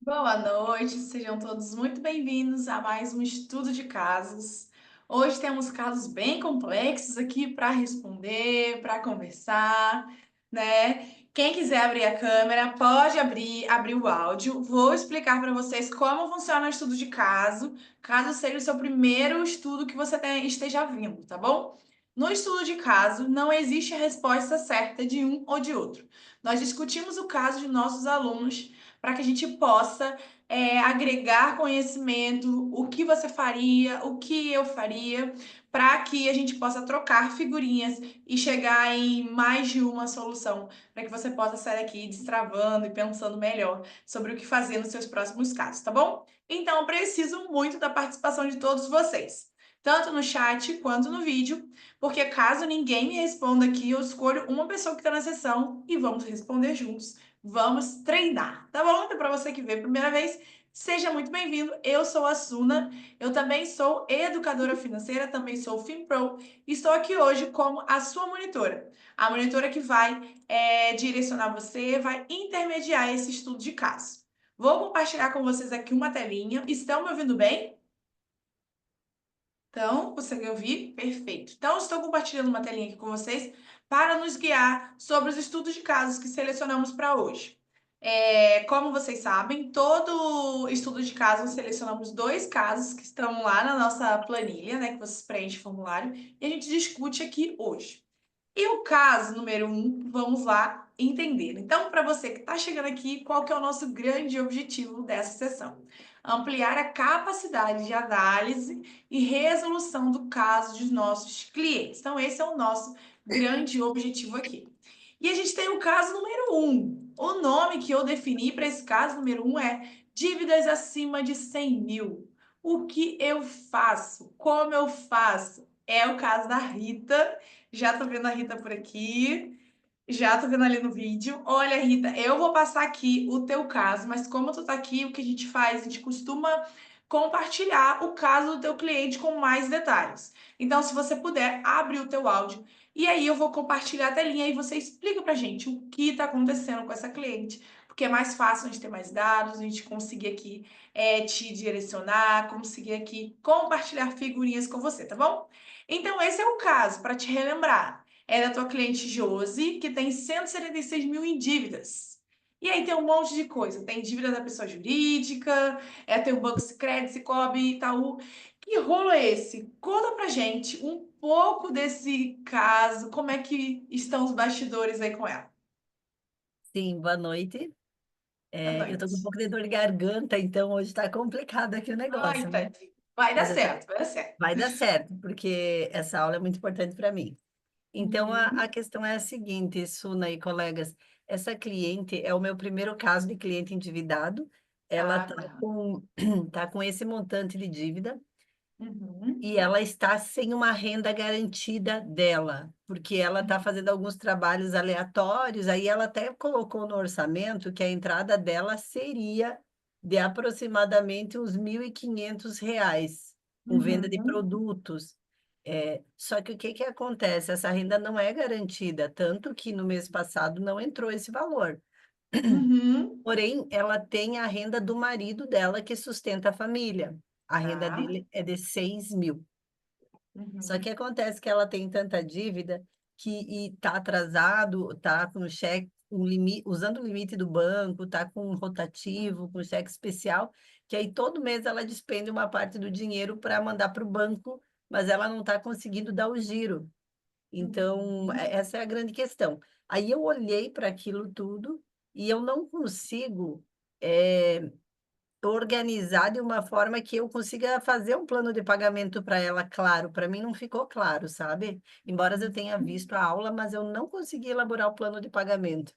Boa noite, sejam todos muito bem-vindos a mais um estudo de casos. Hoje temos casos bem complexos aqui para responder, para conversar, né? Quem quiser abrir a câmera, pode abrir o áudio. Vou explicar para vocês como funciona o estudo de caso seja o seu primeiro estudo que você esteja vindo, tá bom? No estudo de caso, não existe a resposta certa de um ou de outro. Nós discutimos o caso de nossos alunos para que a gente possa agregar conhecimento, o que você faria, o que eu faria, para que a gente possa trocar figurinhas e chegar em mais de uma solução, para que você possa sair daqui destravando e pensando melhor sobre o que fazer nos seus próximos casos, tá bom? Então, eu preciso muito da participação de todos vocês, tanto no chat quanto no vídeo, porque caso ninguém me responda aqui, eu escolho uma pessoa que está na sessão e vamos responder juntos. Vamos treinar, tá bom? Então, para você que veio a primeira vez, seja muito bem-vindo. Eu sou a Suna, eu também sou educadora financeira, também sou FinPro e estou aqui hoje como a sua monitora. A monitora que vai direcionar você, vai intermediar esse estudo de caso. Vou compartilhar com vocês aqui uma telinha. Estão me ouvindo bem? Então, consegue ouvir? Perfeito. Então, estou compartilhando uma telinha aqui com vocês para nos guiar sobre os estudos de casos que selecionamos para hoje. Como vocês sabem, todo estudo de caso selecionamos dois casos que estão lá na nossa planilha, né, que vocês preenchem o formulário, e a gente discute aqui hoje. E o caso número um, vamos lá entender. Então, para você que está chegando aqui, qual que é o nosso grande objetivo dessa sessão? Ampliar a capacidade de análise e resolução do caso dos nossos clientes. Então, esse é o nosso grande objetivo aqui. E a gente tem o caso número um. O nome que eu defini para esse caso número um é dívidas acima de 100 mil. O que eu faço? Como eu faço? É o caso da Rita. Já tô vendo a Rita por aqui. Já tô vendo ali no vídeo. Olha, Rita, eu vou passar aqui o teu caso, mas como tu tá aqui, o que a gente faz? A gente costuma compartilhar o caso do teu cliente com mais detalhes. Então, se você puder, abre o teu áudio e aí eu vou compartilhar a telinha e você explica pra gente o que tá acontecendo com essa cliente, porque é mais fácil a gente ter mais dados, a gente conseguir aqui te direcionar, conseguir aqui compartilhar figurinhas com você, tá bom? Então, esse é o caso, para te relembrar. É da tua cliente Josi, que tem 176 mil em dívidas. E aí tem um monte de coisa. Tem dívida da pessoa jurídica, tem o Banco Sicredi, Cicobi, Itaú. Que rolo é esse? Conta pra gente um pouco desse caso, como é que estão os bastidores aí com ela. Sim, boa noite. Boa Eu tô com um noite. pouco de dor de garganta, então hoje tá complicado aqui o Ai, negócio, né? tadinho. Vai dar Mas certo, vai dar certo. vai dar certo, porque essa aula é muito importante para mim. Então, a Uhum. questão é a seguinte, Suna e colegas, essa cliente é o meu primeiro caso de cliente endividado. Ela Ah, tá. tá com esse montante de dívida. Uhum. E ela está sem uma renda garantida dela, porque ela está fazendo alguns trabalhos aleatórios. Aí ela até colocou no orçamento que a entrada dela seria de aproximadamente uns R$ 1.500, com venda de Uhum. produtos. Só que o que que acontece? Essa renda não é garantida, tanto que no mês passado não entrou esse valor. Uhum. Porém, ela tem a renda do marido dela que sustenta a família. A renda Tá. dele é de 6 mil. Só que Uhum. acontece que ela tem tanta dívida que está atrasado, está com cheque, usando o limite do banco, está com um rotativo, com cheque especial, que aí todo mês ela despende uma parte do dinheiro para mandar para o banco, mas ela não está conseguindo dar o giro. Então, Uhum. essa é a grande questão. Aí eu olhei para aquilo tudo e eu não consigo. eh, organizar de uma forma que eu consiga fazer um plano de pagamento para ela, claro. Para mim não ficou claro, sabe? Embora eu tenha visto a aula, mas eu não consegui elaborar o plano de pagamento.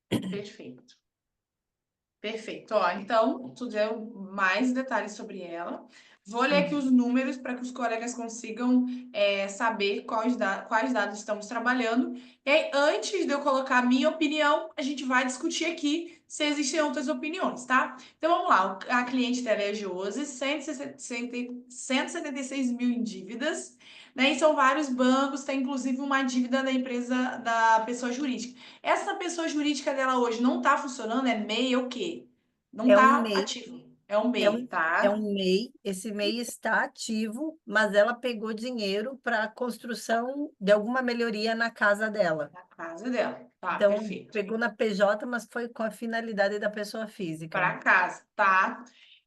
Perfeito. Perfeito. Ó, então, tu deu mais detalhes sobre ela. Vou ler aqui Uhum. os números para que os colegas consigam saber quais dados estamos trabalhando. E aí, antes de eu colocar a minha opinião, a gente vai discutir aqui se existem outras opiniões, tá? Então, vamos lá. A cliente dela é a Josi, 176 mil em dívidas, né? E são vários bancos, tem inclusive uma dívida da empresa da pessoa jurídica. Essa pessoa jurídica dela hoje não está funcionando, é MEI o quê? Não É um está MEI, ativo. É um é MEI, um, é tá? um MEI, esse MEI está ativo, mas ela pegou dinheiro para a construção de alguma melhoria na casa dela. Na casa dela. Tá, Então, perfeito. pegou na PJ, mas foi com a finalidade da pessoa física. Para casa, tá?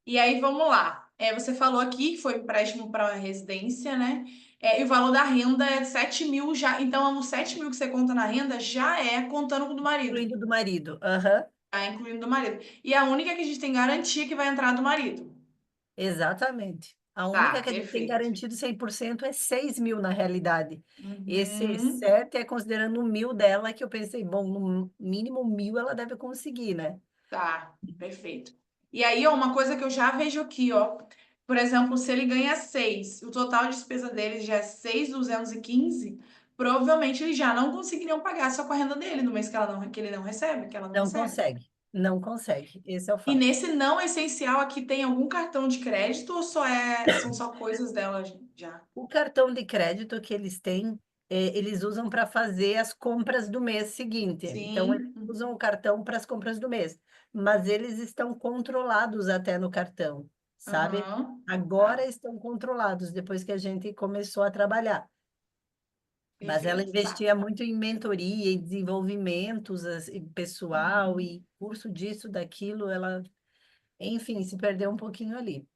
E aí, vamos lá. Você falou aqui que foi empréstimo para uma residência, né? E o valor da renda é 7 mil já. Então, os 7 mil que você conta na renda já é contando com o do marido. Incluindo do marido. Aham, Tá? Incluindo do marido. E a única que a gente tem garantia que vai entrar do marido. exatamente. A única Tá, que a gente tem perfeito. garantido 100% é 6 mil na realidade. Esse Uhum. 7 é considerando o 1.000 dela, que eu pensei, bom, no mínimo 1.000 ela deve conseguir, né? Tá, perfeito. E aí, ó, uma coisa que eu já vejo aqui, ó. Por exemplo, se ele ganha 6, o total de despesa dele já é 6.215, provavelmente eles já não conseguiriam pagar só com a renda dele no mês que ele não recebe, que ela não Não recebe. consegue. Não consegue. Esse é o E fato. nesse não essencial aqui tem algum cartão de crédito ou são só coisas dela já? O cartão de crédito que eles têm, eles usam para fazer as compras do mês seguinte. Então, eles Sim. usam o cartão para as compras do mês. Mas eles estão controlados até no cartão, sabe? Aham. Agora Tá. estão controlados, depois que a gente começou a trabalhar. Mas ela Perfeito. Tá. investia muito em mentoria, em desenvolvimentos pessoal Uhum. e curso disso, daquilo. Ela, enfim, se perdeu um pouquinho ali.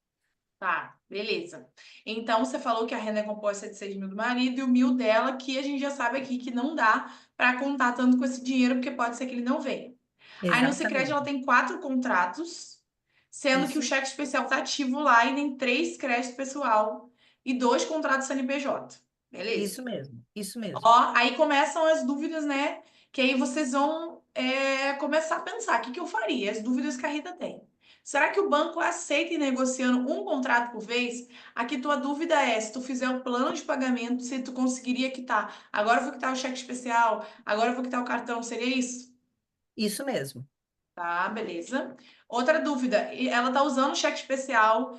Tá, beleza. Então, você falou que a renda é composta de 6 mil do marido e o 1.000 dela, que a gente já sabe aqui que não dá para contar tanto com esse dinheiro, porque pode ser que ele não venha. Aí no Sicredi ela Exatamente. tem 4 contratos, sendo que o Isso, cheque especial tá ativo lá e tem 3 créditos pessoal e 2 contratos CNPJ. Beleza. isso mesmo, isso mesmo. Ó, aí começam as dúvidas, né? Que aí vocês vão começar a pensar, o que que eu faria? As dúvidas que a Rita tem. Será que o banco aceita ir negociando um contrato por vez? Aqui tua dúvida é, se tu fizer o plano de pagamento, se tu conseguiria quitar. Agora eu vou quitar o cheque especial, agora eu vou quitar o cartão, seria isso? Isso mesmo. Tá, beleza. Outra dúvida, ela tá usando o cheque especial,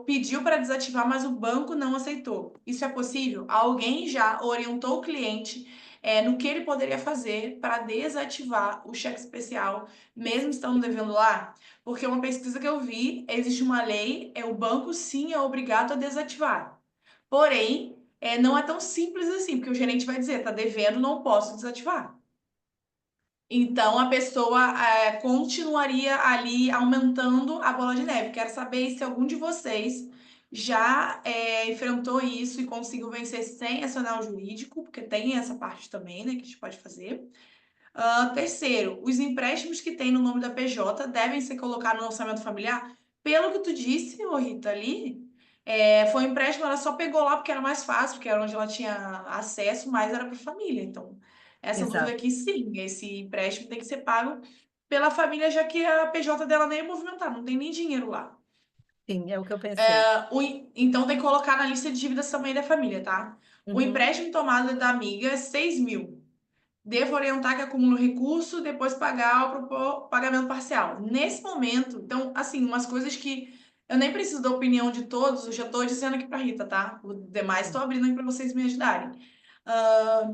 pediu para desativar, mas o banco não aceitou. Isso é possível? Alguém já orientou o cliente, no que ele poderia fazer para desativar o cheque especial, mesmo estando devendo lá? Porque uma pesquisa que eu vi, existe uma lei, o banco sim é obrigado a desativar. Porém, não é tão simples assim, porque o gerente vai dizer, tá devendo, não posso desativar. Então a pessoa continuaria ali aumentando a bola de neve. Quero saber se algum de vocês já enfrentou isso e conseguiu vencer sem acionar o jurídico, porque tem essa parte também, né, que a gente pode fazer. Terceiro, os empréstimos que tem no nome da PJ devem ser colocados no orçamento familiar. Pelo que tu disse, ô Rita, ali, foi um empréstimo, ela só pegou lá porque era mais fácil, porque era onde ela tinha acesso, mas era para família. Então, essa dúvida Exato. aqui, sim, esse empréstimo tem que ser pago pela família, já que a PJ dela nem é movimentada, não tem nem dinheiro lá. Sim, é o que eu pensei. Então, tem que colocar na lista de dívidas também da família, tá? O Uhum. empréstimo tomado da amiga é 6 mil. Devo orientar que acumula o recurso, depois pagar ou propor pagamento parcial. Nesse momento, então, assim, umas coisas que eu nem preciso da opinião de todos, eu já estou dizendo aqui para Rita, tá? O demais estou abrindo aqui para vocês me ajudarem. Ah,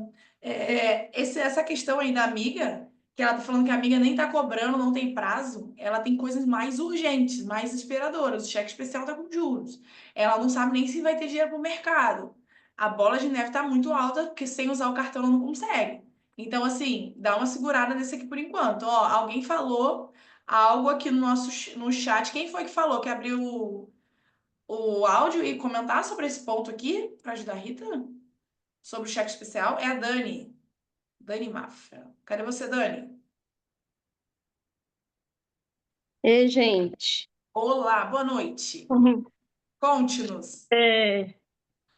essa questão aí da amiga, que ela tá falando que a amiga nem tá cobrando, não tem prazo, ela tem coisas mais urgentes, mais desesperadoras. O cheque especial tá com juros. Ela não sabe nem se vai ter dinheiro pro mercado. A bola de neve tá muito alta, porque sem usar o cartão ela não consegue. Então, assim, dá uma segurada nesse aqui por enquanto. Ó, alguém falou algo aqui no chat. Quem foi que falou que abriu o áudio e comentar sobre esse ponto aqui para ajudar a Rita? Sobre o cheque especial? É a Dani. Dani Mafra. Cadê você, Dani? Ei, gente. Olá, boa noite. Uhum. Conte-nos. É,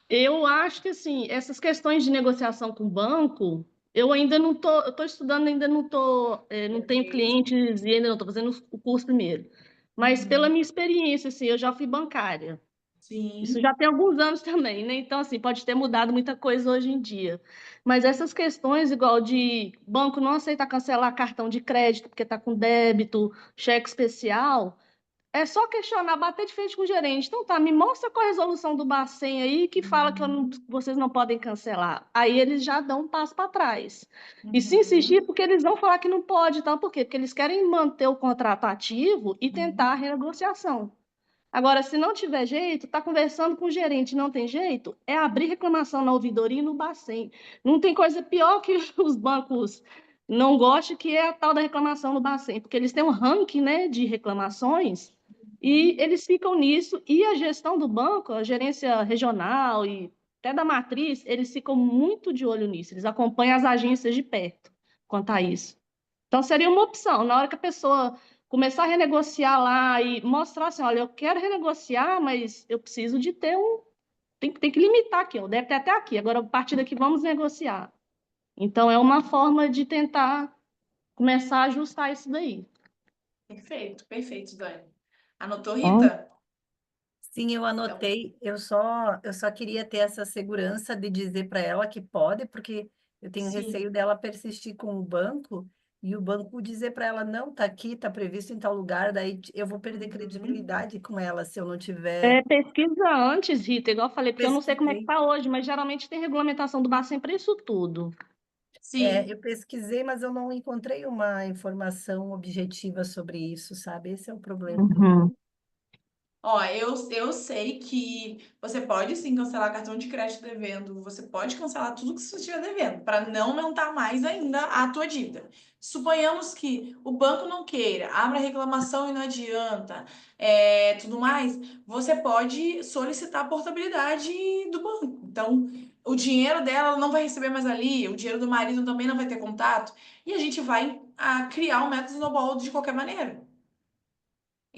eu acho que assim, essas questões de negociação com o banco, eu ainda não tô, eu estou estudando, ainda não tô, não tenho Perfeito. clientes e ainda não estou fazendo o curso primeiro. Mas pela Uhum. minha experiência, assim, eu já fui bancária. Isso Sim. já tem alguns anos também, né? Então, assim, pode ter mudado muita coisa hoje em dia. Mas essas questões, igual de banco não aceitar cancelar cartão de crédito porque está com débito, cheque especial. É só questionar, bater de frente com o gerente. Então tá, me mostra qual a resolução do Bacen aí que fala que vocês não podem cancelar. Aí eles já dão um passo para trás. E se insistir, porque eles vão falar que não pode, tá? Por quê? Porque eles querem manter o contrato ativo e tentar a renegociação. Agora, se não tiver jeito, tá conversando com o gerente, não tem jeito, é abrir reclamação na ouvidoria e no Bacen. Não tem coisa pior que os bancos não gostam, que é a tal da reclamação no Bacen, porque eles têm um ranking, né, de reclamações e eles ficam nisso, e a gestão do banco, a gerência regional e até da matriz, eles ficam muito de olho nisso, eles acompanham as agências de perto quanto a isso. Então, seria uma opção, na hora que a pessoa começar a renegociar lá e mostrar assim, olha, eu quero renegociar, mas eu preciso de ter um... Tem que limitar aqui, ó, deve ter até aqui, agora a partir daqui vamos negociar. Então, é uma forma de tentar começar a ajustar isso daí. Perfeito, perfeito, Dani. Anotou, Ó. Rita? Sim, eu Então, anotei, eu só queria ter essa segurança de dizer para ela que pode, porque eu tenho sim. receio dela persistir com o banco e o banco dizer para ela, não, tá aqui, tá previsto em tal lugar, daí eu vou perder Uhum. credibilidade com ela se eu não tiver. É, pesquisa antes, Rita, igual eu falei, porque eu não sei como é que Pesquisei. está hoje, mas geralmente tem regulamentação do Bacen para isso tudo. Sim. Eu pesquisei, mas eu não encontrei uma informação objetiva sobre isso, sabe? Esse é o problema. Uhum. Ó, eu sei que você pode sim cancelar cartão de crédito devendo, você pode cancelar tudo que você estiver devendo, para não aumentar mais ainda a tua dívida. Suponhamos que o banco não queira, abra reclamação e não adianta, tudo mais, você pode solicitar a portabilidade do banco. Então, o dinheiro dela ela não vai receber mais ali, o dinheiro do marido também não vai ter contato, e a gente vai criar um método snowball de qualquer maneira.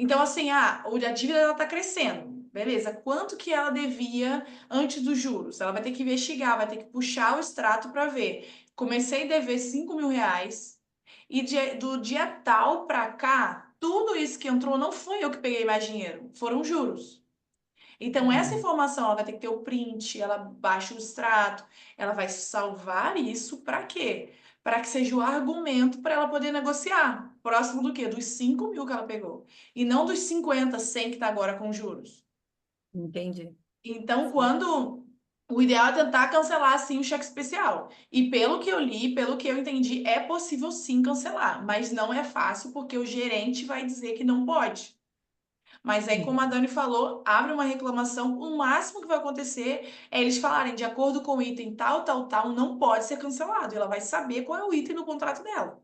Então, assim, a dívida ela tá crescendo. Beleza, quanto que ela devia antes dos juros? Ela vai ter que investigar, vai ter que puxar o extrato para ver. Comecei a dever 5 mil reais e do dia tal para cá, tudo isso que entrou não foi eu que peguei mais dinheiro, foram juros. Então, essa Uhum. informação ela vai ter que ter o print, ela baixa o extrato, ela vai salvar isso para quê? Para que seja o argumento para ela poder negociar. Próximo do quê? Dos 5 mil que ela pegou. E não dos 50, 100 que está agora com juros. Entendi. Então, Sim. quando. O ideal é tentar cancelar sim o cheque especial. E pelo que eu li, pelo que eu entendi, é possível sim cancelar. Mas não é fácil porque o gerente vai dizer que não pode. Mas aí, como a Dani falou, abre uma reclamação, o máximo que vai acontecer é eles falarem, de acordo com o item tal, tal, tal, não pode ser cancelado. Ela vai saber qual é o item no contrato dela,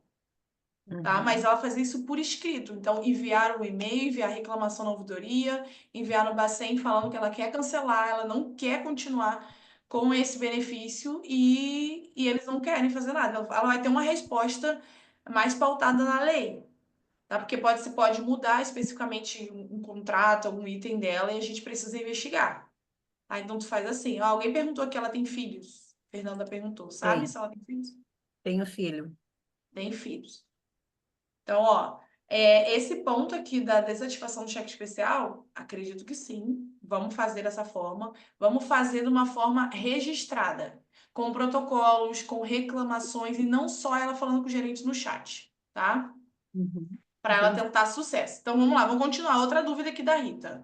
tá? Mas Uhum. ela fazer isso por escrito. Então, enviar um e-mail, enviar reclamação na ouvidoria, enviar no Bacen falando que ela quer cancelar, ela não quer continuar com esse benefício e eles não querem fazer nada. Ela vai ter uma resposta mais pautada na lei. Tá? Porque se pode mudar especificamente um contrato, algum item dela, e a gente precisa investigar. Tá? Então tu faz assim. Ó, alguém perguntou que ela tem filhos. Fernanda perguntou. Sabe Tem, se ela tem filhos? tenho filho. Tem filhos. Então, ó, esse ponto aqui da desativação do cheque especial, acredito que sim. Vamos fazer dessa forma. Vamos fazer de uma forma registrada, com protocolos, com reclamações, e não só ela falando com o gerente no chat, tá? Uhum. Para ela Entendi. tentar sucesso. Então vamos lá, vamos continuar. Outra dúvida aqui da Rita.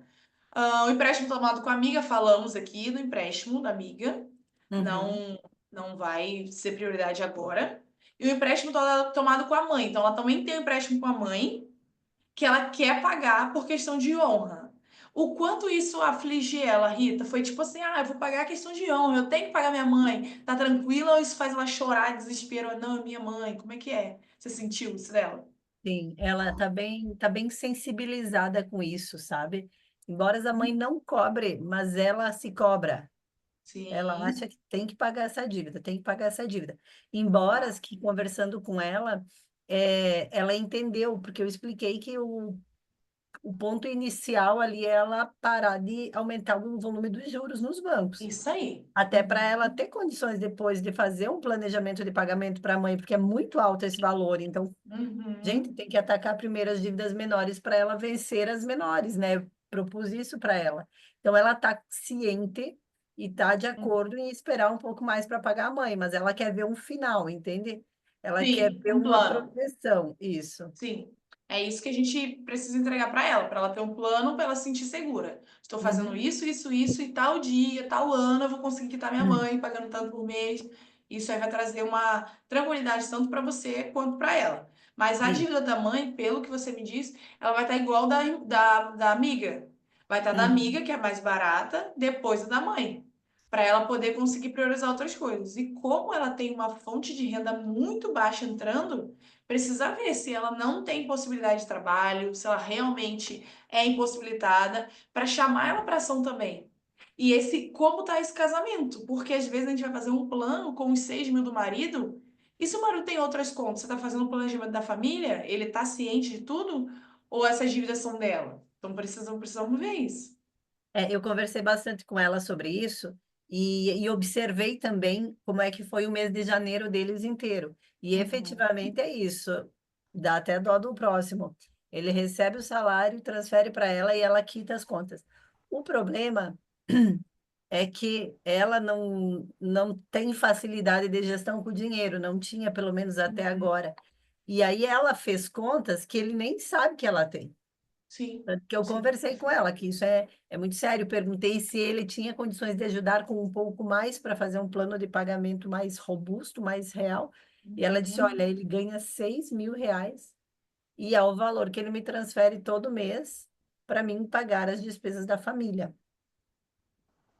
O empréstimo tomado com a amiga, falamos aqui do empréstimo da amiga, Uhum. não, não vai ser prioridade agora. E o empréstimo tomado com a mãe. Então ela também tem um empréstimo com a mãe, que ela quer pagar por questão de honra. O quanto isso aflige ela, Rita? Foi tipo assim, eu vou pagar a questão de honra, eu tenho que pagar minha mãe. Tá tranquila ou isso faz ela chorar, desespero? Não, é minha mãe, como é que é? Você sentiu isso dela? Sim, ela tá bem sensibilizada com isso, sabe? Embora a mãe não cobre, mas ela se cobra. Ela acha Sim. que tem que pagar essa dívida, tem que pagar essa dívida. Embora Tá. que conversando com ela, ela entendeu, porque eu expliquei que o ponto inicial ali é ela parar de aumentar o volume dos juros nos bancos. Isso aí. Até para Uhum. ela ter condições depois de fazer um planejamento de pagamento para a mãe, porque é muito alto esse valor. Então, gente, Uhum. tem que atacar primeiro as dívidas menores para ela vencer as menores, né? Eu propus isso para ela. Então, ela está ciente e está de Uhum. acordo em esperar um pouco mais para pagar a mãe, mas ela quer ver um final, entende? Ela quer Sim, ver um uma plano. proteção, isso. Sim. É isso que a gente precisa entregar para ela ter um plano para ela se sentir segura. Estou fazendo Uhum. isso, e tal dia, tal ano eu vou conseguir quitar minha mãe, pagando tanto por mês. Isso aí vai trazer uma tranquilidade tanto para você quanto para ela. Mas a Isso. dívida da mãe, pelo que você me disse, ela vai estar igual da amiga. Vai estar da amiga, Uhum. que é mais barata, depois da mãe, para ela poder conseguir priorizar outras coisas. E como ela tem uma fonte de renda muito baixa entrando, precisa ver se ela não tem possibilidade de trabalho, se ela realmente é impossibilitada, para chamar ela para ação também. E como tá esse casamento? Porque às vezes a gente vai fazer um plano com os 6.000 do marido, e se o marido tem outras contas, você tá fazendo o planejamento da família, ele tá ciente de tudo? Ou essas dívidas são dela? Então precisamos ver isso. Eu conversei bastante com ela sobre isso e observei também como é que foi o mês de janeiro deles inteiro. E Uhum. efetivamente é isso. Dá até dó do próximo. Ele recebe o salário, transfere para ela e ela quita as contas. O problema é que ela não tem facilidade de gestão com o dinheiro, não tinha, pelo menos até agora. E aí ela fez contas que ele nem sabe que ela tem. Sim, Tanto que eu sim. conversei com ela, que isso é muito sério. Perguntei se ele tinha condições de ajudar com um pouco mais para fazer um plano de pagamento mais robusto, mais real. E ela disse: Olha, Uhum. ele ganha R$ 6.000 e é o valor que ele me transfere todo mês para mim pagar as despesas da família.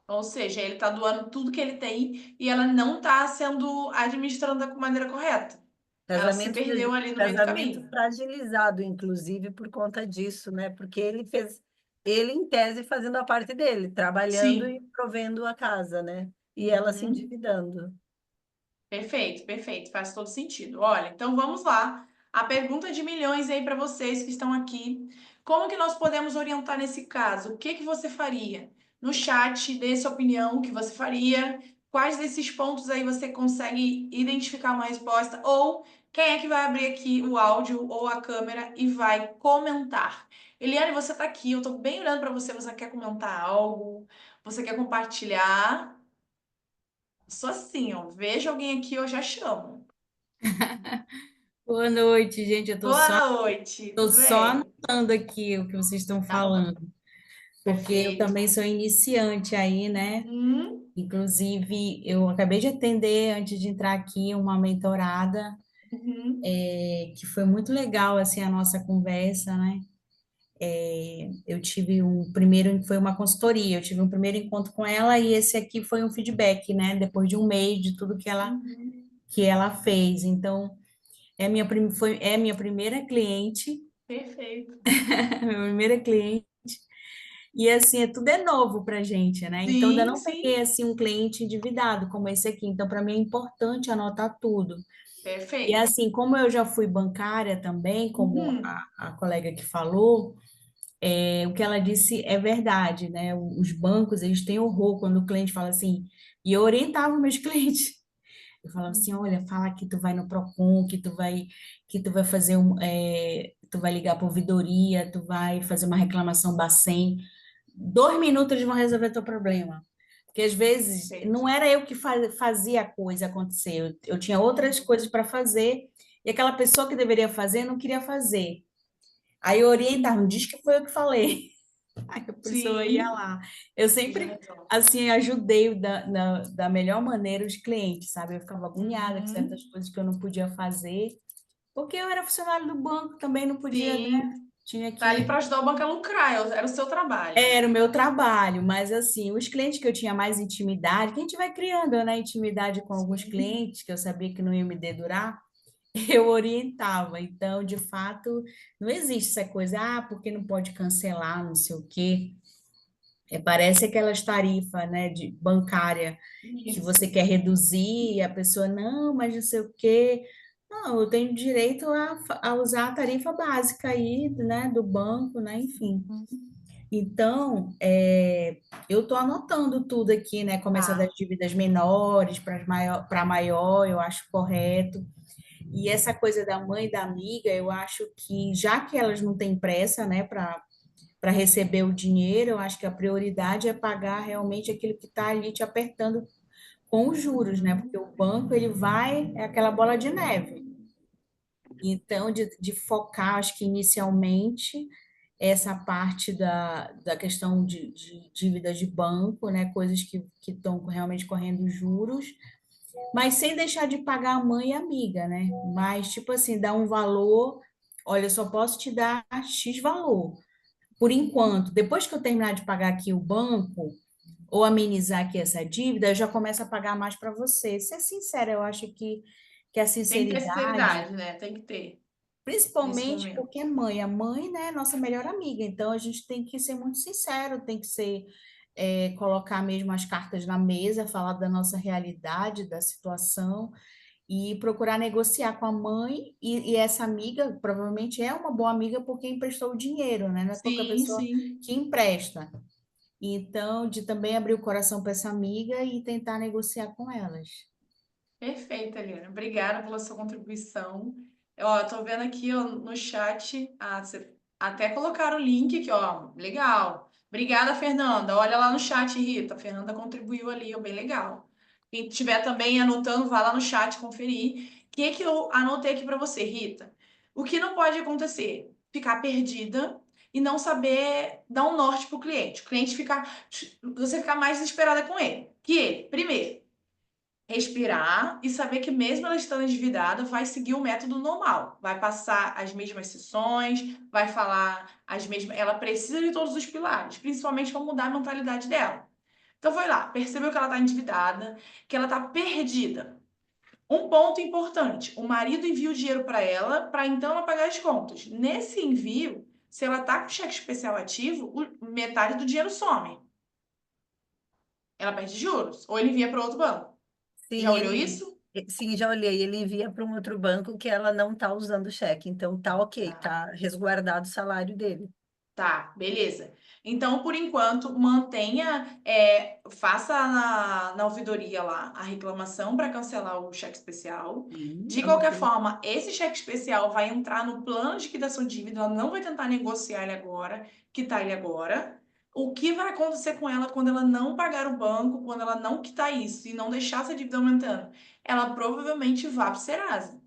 Ou seja, ele tá doando tudo que ele tem e ela não tá sendo administrando da maneira correta. Ela se Casamento, perdeu ali no meio do casamento caminho. fragilizado, inclusive, por conta disso, né? Porque ele em tese fazendo a parte dele, trabalhando e Sim. provendo a casa, né? E ela se Uhum. endividando. Perfeito, perfeito. Faz todo sentido. Olha, então vamos lá. A pergunta de milhões aí para vocês que estão aqui. Como que nós podemos orientar nesse caso? O que que você faria? No chat, dê sua opinião, o que você faria? Quais desses pontos aí você consegue identificar uma resposta? Ou quem é que vai abrir aqui o áudio ou a câmera e vai comentar? Eliane, você está aqui, eu estou bem olhando para você. Você quer comentar algo? Você quer compartilhar? Só assim, ó. Vejo alguém aqui, eu já chamo. Boa noite, gente. Boa noite, Tô tudo só bem? anotando aqui o que vocês estão Tá bom, falando, porque eu perfeito. também sou iniciante aí, né? Uhum, Inclusive, eu acabei de atender, antes de entrar aqui, uma mentorada, uhum, que foi muito legal, assim, a nossa conversa, né? Eu tive um primeiro, foi uma consultoria, eu tive um primeiro encontro com ela e esse aqui foi um feedback, né? Depois de um mês de tudo uhum, que ela fez. Então, é minha primeira cliente, perfeito. minha primeira cliente. E assim, tudo é novo para gente, né? Então, ainda Sim, não peguei sim, assim um cliente endividado como esse aqui. Então, para mim é importante anotar tudo. E perfeito. assim, como eu já fui bancária também, como Uhum, a colega que falou, o que ela disse é verdade, né? Os bancos, eles têm horror quando o cliente fala assim, e eu orientava meus clientes. Eu falava assim, uhum, olha, fala que tu vai no Procon, que tu vai fazer tu vai ligar para ouvidoria, tu vai fazer uma reclamação Bacen. 2 minutos eles vão resolver teu problema. Porque às vezes perfeito. não era eu que fazia a coisa acontecer, eu tinha outras Uhum, coisas para fazer e aquela pessoa que deveria fazer não queria fazer. Aí eu orientava, não diz que foi eu que falei. Aí a pessoa ia sim, lá. Eu e já sempre, resolve. assim, ajudei da melhor maneira os clientes, sabe? Eu ficava agoniada com certas Uhum, coisas que eu não podia fazer, porque eu era funcionário do banco, também não podia, né? sim, Tinha tá ali que para ajudar o banco a lucrar, era o seu trabalho. Era o meu trabalho, mas assim, os clientes que eu tinha mais intimidade, que a gente vai criando, né, intimidade com alguns Sim. clientes que eu sabia que não ia me dedurar, eu orientava. Então, de fato, não existe essa coisa, porque não pode cancelar, não sei o quê. Parece aquelas tarifas, né, de bancária que Isso. você quer reduzir e a pessoa, não, mas não sei o quê. Não, eu tenho direito a usar a tarifa básica aí, né, do banco, né, enfim. Uhum. Então, eu estou anotando tudo aqui, né? Começa das Tá. dívidas menores para maior, eu acho correto. E essa coisa da mãe e da amiga, eu acho que, já que elas não têm pressa, né, para receber o dinheiro, eu acho que a prioridade é pagar realmente aquilo que está ali te apertando com os juros, né? Porque o banco, ele vai, é aquela bola de neve. Então, de focar, acho que inicialmente, essa parte da questão de dívidas de banco, né? Coisas que estão realmente correndo juros, mas sem deixar de pagar a mãe e a amiga, né? Mas, tipo assim, dar um valor, olha, eu só posso te dar X valor. Por enquanto, depois que eu terminar de pagar aqui o banco, ou amenizar aqui essa dívida, eu já começo a pagar mais para você. Ser sincera, eu acho que a Tem que ter sinceridade, sinceridade, né? Tem que ter nesse principalmente momento. porque a mãe, né, é nossa melhor amiga, então a gente tem que ser muito sincero, tem que ser, colocar mesmo as cartas na mesa, falar da nossa realidade, da situação, e procurar negociar com a mãe, e essa amiga provavelmente é uma boa amiga porque emprestou o dinheiro, né? Não é qualquer Sim, pessoa sim. que empresta. Então, de também abrir o coração para essa amiga e tentar negociar com elas. Perfeito, Eliana. Obrigada pela sua contribuição. Ó, tô vendo aqui ó, no chat, você até colocaram o link aqui, ó. Legal. Obrigada, Fernanda. Olha lá no chat, Rita. A Fernanda contribuiu ali, ó, bem legal. Quem estiver também anotando, vá lá no chat conferir. O que que eu anotei aqui para você, Rita? O que não pode acontecer? Ficar perdida e não saber dar um norte pro cliente. O cliente ficar, você ficar mais desesperada com ele. Que ele, primeiro, respirar e saber que mesmo ela estando endividada, vai seguir o método normal, vai passar as mesmas sessões, vai falar as mesmas, ela precisa de todos os pilares, principalmente para mudar a mentalidade dela. Então foi lá, percebeu que ela está endividada, que ela está perdida. Um ponto importante, o marido envia o dinheiro para ela, para então ela pagar as contas. Nesse envio, se ela está com cheque especial ativo, metade do dinheiro some. Ela perde juros, ou ele envia para outro banco. Já Sim, olhou isso? sim, já olhei. Ele envia para um outro banco que ela não está usando o cheque. Então tá ok, Tá. tá resguardado o salário dele. Tá, beleza. Então, por enquanto, mantenha, faça na ouvidoria lá a reclamação para cancelar o cheque especial. De qualquer Anotei. forma, esse cheque especial vai entrar no plano de liquidação de dívida, ela não vai tentar negociar ele agora, quitar ele agora. O que vai acontecer com ela quando ela não pagar o banco, quando ela não quitar isso e não deixar essa dívida aumentando? Ela provavelmente vai para o Serasa.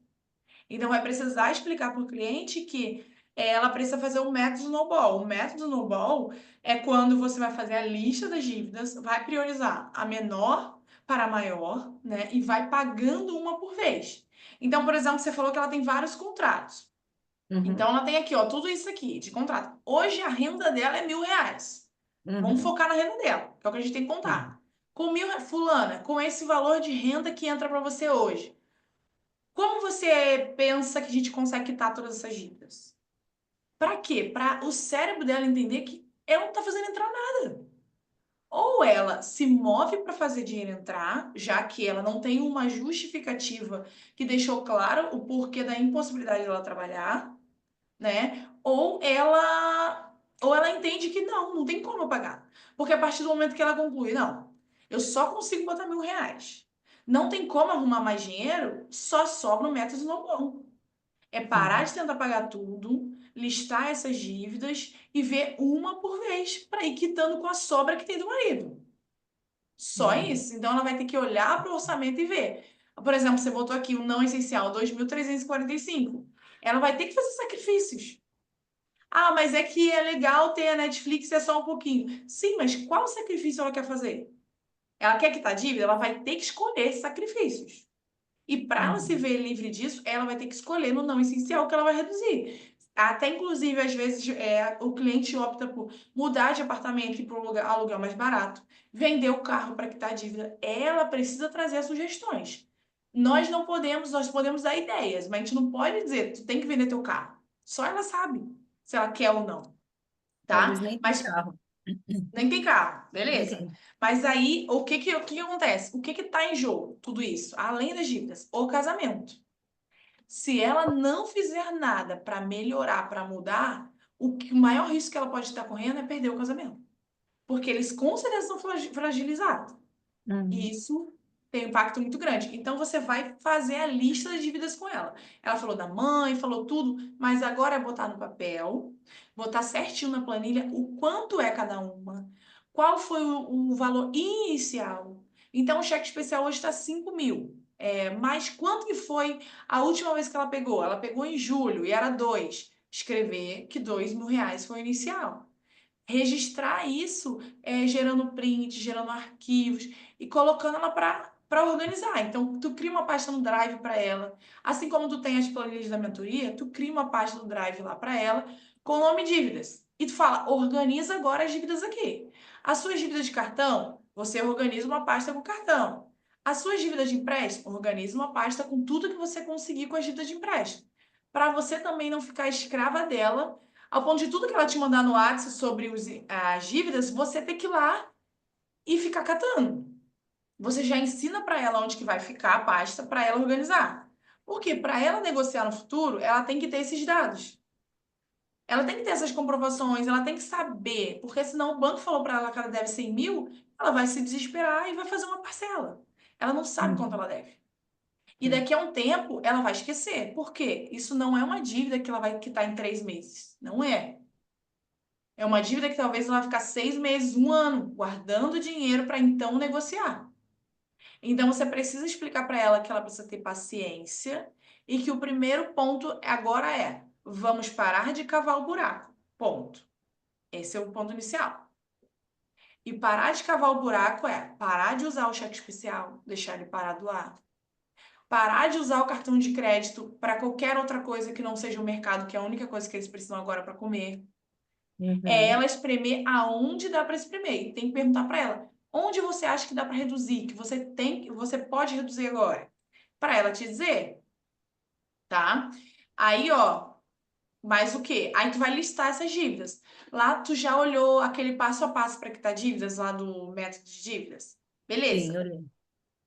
Então, vai precisar explicar para o cliente que ela precisa fazer o método Snowball. O método Snowball é quando você vai fazer a lista das dívidas, vai priorizar a menor para a maior, né? E vai pagando uma por vez. Então, por exemplo, você falou que ela tem vários contratos. Uhum, Então, ela tem aqui, ó, tudo isso aqui de contrato. Hoje, a renda dela é R$ 1.000. Vamos uhum, focar na renda dela, que é o que a gente tem que sim, contar. Com fulana, com esse valor de renda que entra para você hoje, como você pensa que a gente consegue quitar todas essas dívidas? Para quê? Para o cérebro dela entender que ela não está fazendo entrar nada. Ou ela se move para fazer dinheiro entrar, já que ela não tem uma justificativa que deixou claro o porquê da impossibilidade dela trabalhar, né? Ou ela entende que não tem como eu pagar. Porque a partir do momento que ela conclui, não, eu só consigo botar R$ 1.000. Não tem como arrumar mais dinheiro, só sobra o método não bom. É parar uhum, de tentar pagar tudo, listar essas dívidas e ver uma por vez para ir quitando com a sobra que tem do marido. Só uhum, isso. Então ela vai ter que olhar para o orçamento e ver. Por exemplo, você botou aqui o não essencial, 2.345. Ela vai ter que fazer sacrifícios. Ah, mas é que é legal ter a Netflix, é só um pouquinho. Sim, mas qual sacrifício ela quer fazer? Ela quer quitar dívida? Ela vai ter que escolher esses sacrifícios. E para ela se uhum, ver livre disso, ela vai ter que escolher no não essencial que ela vai reduzir. Até, inclusive, às vezes, o cliente opta por mudar de apartamento e ir para um aluguel mais barato, vender o carro para quitar a dívida. Ela precisa trazer as sugestões. Nós podemos dar ideias, mas a gente não pode dizer, tu tem que vender teu carro. Só ela sabe se ela quer ou não, eles tá? nem têm Mas carro. nem tem carro, Nem beleza. tem. Mas aí, o que acontece? O que tá em jogo? Tudo isso, além das dívidas, o casamento. Se ela não fizer nada para melhorar, para mudar, o maior risco que ela pode estar correndo é perder o casamento. Porque eles com certeza estão fragilizados. E Uhum, isso tem um impacto muito grande. Então você vai fazer a lista das dívidas com ela. Ela falou da mãe, falou tudo, mas agora é botar no papel, botar certinho na planilha o quanto é cada uma, qual foi o valor inicial. Então o cheque especial hoje está 5.000. Mas quanto que foi a última vez que ela pegou? Ela pegou em julho e era 2. Escrever que R$ 2.000 foi o inicial. Registrar isso, gerando print, gerando arquivos e colocando ela para organizar. Então, tu cria uma pasta no Drive para ela. Assim como tu tem as planilhas da mentoria, tu cria uma pasta no Drive lá para ela com o nome dívidas. E tu fala, organiza agora as dívidas aqui. As suas dívidas de cartão, você organiza uma pasta com cartão. As suas dívidas de empréstimo, organiza uma pasta com tudo que você conseguir com as dívidas de empréstimo. Para você também não ficar escrava dela, ao ponto de tudo que ela te mandar no WhatsApp sobre as dívidas, você ter que ir lá e ficar catando. Você já ensina para ela onde que vai ficar a pasta para ela organizar. Porque para ela negociar no futuro, ela tem que ter esses dados. Ela tem que ter essas comprovações, ela tem que saber, porque senão o banco falou para ela que ela deve 100 mil, ela vai se desesperar e vai fazer uma parcela. Ela não sabe quanto ela deve. E daqui a um tempo, ela vai esquecer. Por quê? Isso não é uma dívida que ela vai quitar em 3 meses. Não é. É uma dívida que talvez ela vai ficar 6 meses, 1 ano, guardando dinheiro para então negociar. Então, você precisa explicar para ela que ela precisa ter paciência e que o primeiro ponto agora vamos parar de cavar o buraco. Ponto. Esse é o ponto inicial. E parar de cavar o buraco parar de usar o cheque especial, deixar ele parado lá. Parar de usar o cartão de crédito para qualquer outra coisa que não seja o mercado, que é a única coisa que eles precisam agora para comer. É ela espremer aonde dá para espremer. E tem que perguntar para ela, onde você acha que dá para reduzir, que você pode reduzir agora? Para ela te dizer, tá? Aí, ó, mais o quê? Aí tu vai listar essas dívidas. Lá tu já olhou aquele passo a passo para quitar dívidas lá do método de dívidas? Beleza. Sim, olhei.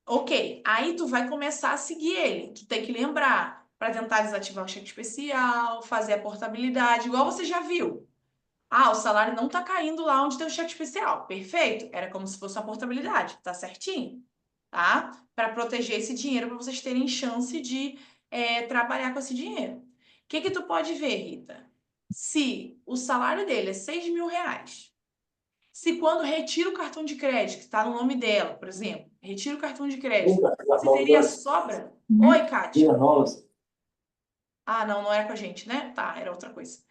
Ok, aí tu vai começar a seguir ele. Tu tem que lembrar para tentar desativar o cheque especial, fazer a portabilidade, igual você já viu. Ah, o salário não tá caindo lá onde tem o cheque especial. Perfeito. Era como se fosse uma portabilidade. Tá certinho, tá? Para proteger esse dinheiro, para vocês terem chance de trabalhar com esse dinheiro. O que tu pode ver, Rita? Se o salário dele é R$ 6.000, se quando retira o cartão de crédito, que está no nome dela, por exemplo, retira o cartão de crédito, se teria sobra? Oi, Kátia. Ah, não, não era com a gente, né? Tá, era outra coisa.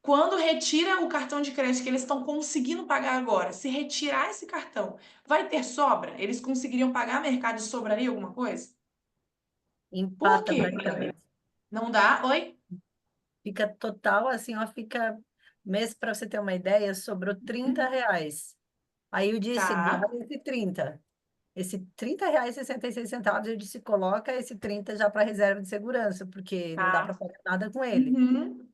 Quando retira o cartão de crédito que eles estão conseguindo pagar agora, se retirar esse cartão, vai ter sobra? Eles conseguiriam pagar mercado e sobraria alguma coisa? Por Empata quê? praticamente. Não dá? Oi? Fica total assim, ó, fica mês, para você ter uma ideia, sobrou R$ 30. Aí eu disse, Tá. guarda esse 30. Esse R$ 30,66, eu disse, coloca esse 30 já para reserva de segurança, porque não dá para Tá. pagar nada com ele. Uhum.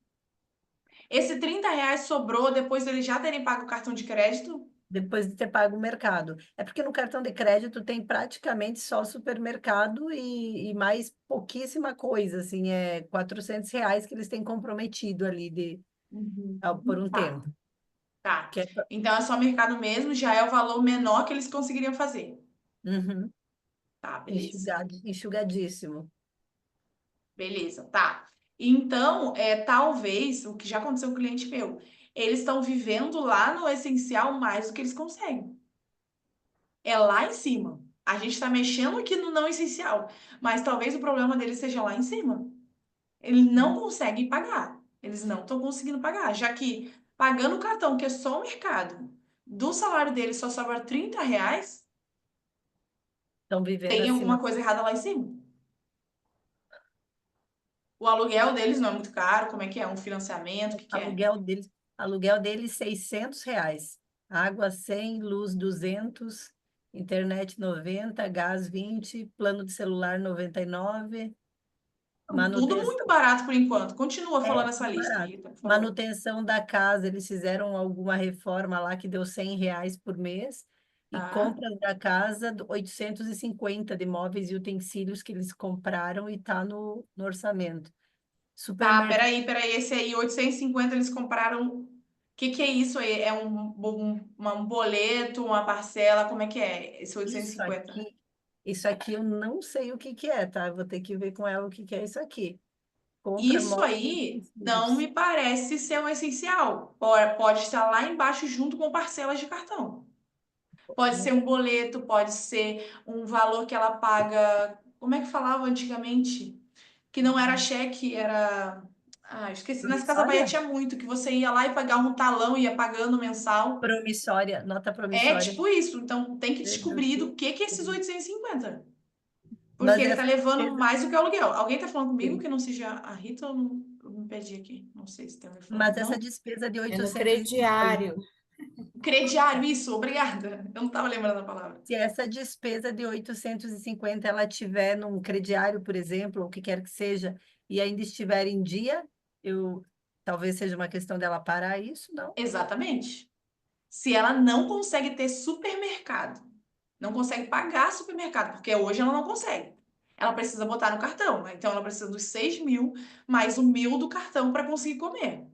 Esse R$ 30 sobrou depois deles já terem pago o cartão de crédito? Depois de ter pago o mercado. É porque no cartão de crédito tem praticamente só supermercado e mais pouquíssima coisa, assim, é R$ 400 que eles têm comprometido ali Uhum. por um Tá, tempo. tá. Que é, Então é só mercado mesmo, já é o valor menor que eles conseguiriam fazer. uhum, Tá, beleza. enxugadíssimo. Beleza, tá. Então, talvez, o que já aconteceu com o cliente meu, eles estão vivendo lá no essencial mais do que eles conseguem. É lá em cima. A gente está mexendo aqui no não essencial, mas talvez o problema deles seja lá em cima. Eles não conseguem pagar. Eles não estão conseguindo pagar, já que pagando o cartão, que é só o mercado, do salário deles só sobra R$ 30, Estão vivendo tem acima. alguma coisa errada lá em cima. O aluguel deles não é muito caro, como é que é? Um financiamento, o que que é? Aluguel deles R$ 600. Água 100, luz 200, internet 90, gás 20, plano de celular 99, Tudo manutenção, muito barato por enquanto. Continua falando essa tudo lista, barato. Rita, por favor. Manutenção da casa, eles fizeram alguma reforma lá que deu R$ 100 por mês. E Tá? compras da casa, 850 de móveis e utensílios que eles compraram e está no orçamento. Tá, Supermercado, peraí. Esse aí, 850 eles compraram. O que é isso aí? É um boleto, uma parcela? Como é que é esse isso 850? aqui, isso aqui eu não sei o que que é, tá? Eu vou ter que ver com ela o que que é isso aqui. Compra Isso móveis e aí não utensílios. me parece ser um essencial. Pode estar lá embaixo junto com parcelas de cartão. Pode ser um boleto, pode ser um valor que ela paga Como é que falava antigamente? Que não era cheque, era. Ah, esqueci. Nessa Casa Bahia Promissória? tinha muito, que você ia lá e pagava um talão e ia pagando mensal. Promissória, nota É promissória. tipo isso. Então tem que descobrir Jesus. do que é esses 850. Porque Mas ele tá essa levando despesa, mais do que o aluguel. Alguém tá falando comigo sim. que não seja a Rita ou não? Eu me perdi aqui. Não sei se tem um fone. Mas essa Não? despesa de É no 850, crediário. Crediário, isso, obrigada. Eu não tava lembrando a palavra. se essa despesa de 850 ela tiver num crediário, por exemplo, ou o que quer que seja, e ainda estiver em dia, eu talvez seja uma questão dela parar isso, não? Exatamente. Se ela não consegue ter supermercado, não consegue pagar supermercado, porque hoje ela não consegue. Ela precisa botar no cartão, né? Então ela precisa dos 6.000 mais o 1.000 do cartão para conseguir comer.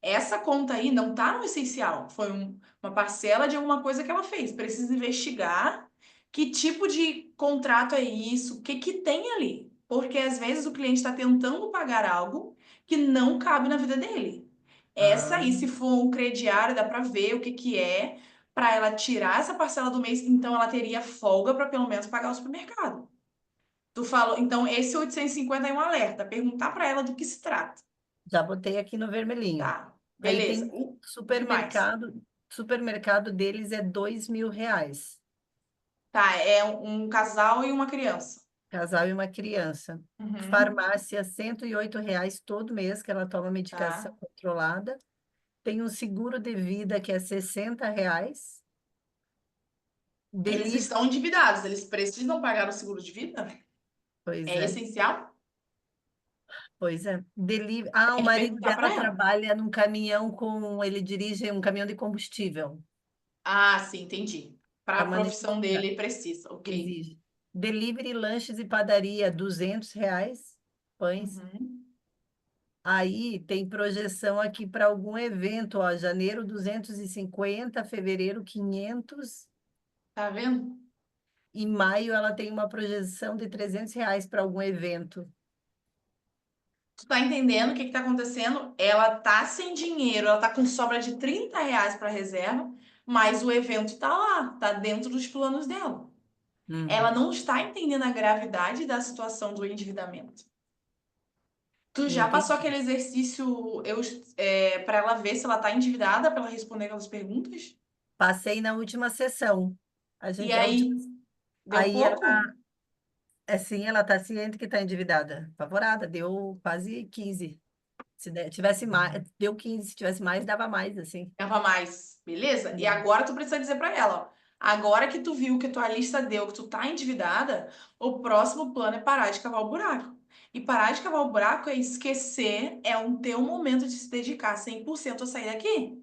Essa conta aí não tá no essencial. Foi uma parcela de alguma coisa que ela fez. Precisa investigar que tipo de contrato é isso, o que que tem ali. Porque às vezes o cliente está tentando pagar algo que não cabe na vida dele. Essa Ah, aí, se for um crediário, dá para ver o que que é, para ela tirar essa parcela do mês, então ela teria folga para pelo menos pagar o supermercado. Tu falou, então esse 850 é um alerta, perguntar para ela do que se trata. já botei aqui no vermelhinho. Tá, Aí beleza. tem O que mais? supermercado deles é R$ 2.000. Tá, é um casal e uma criança. Casal e uma criança. Uhum, Farmácia, R$ 108 todo mês, que ela toma medicação tá. controlada. Tem um seguro de vida que é R$ 60. Eles Delivery, estão endividados, eles precisam pagar o seguro de vida? pois É é, essencial? pois é. Ah, o Tem que marido perguntar dela para ela. trabalha num caminhão ele dirige um caminhão de combustível. Ah, sim, entendi. Para É a uma profissão necessidade, dele, precisa, ok. exige. Delivery, lanches e padaria, R$ 200, pães. Uhum. Aí tem projeção aqui para algum evento, ó, janeiro 250, fevereiro 500, Tá vendo? e maio ela tem uma projeção de R$ 300 para algum evento. Tu tá entendendo o que que tá acontecendo? Ela tá sem dinheiro, ela tá com sobra de R$ 30 para reserva, mas o evento tá lá, tá dentro dos planos dela. Ela Uhum. não está entendendo a gravidade da situação do endividamento. Tu já passou Entendi. aquele exercício para ela ver se ela tá endividada, para ela responder aquelas perguntas? Passei na última sessão. E A última, aí, deu aí ela, pouco? assim, ela está ciente que está endividada, apavorada, deu quase 15. Se tivesse mais, deu 15, se tivesse mais, dava mais, assim. Dava mais, beleza? E Hum. agora tu precisa dizer pra ela, ó, agora que tu viu que tua lista deu, que tu tá endividada, o próximo plano é parar de cavar o buraco. E parar de cavar o buraco é esquecer, é um teu momento de se dedicar 100% a sair daqui.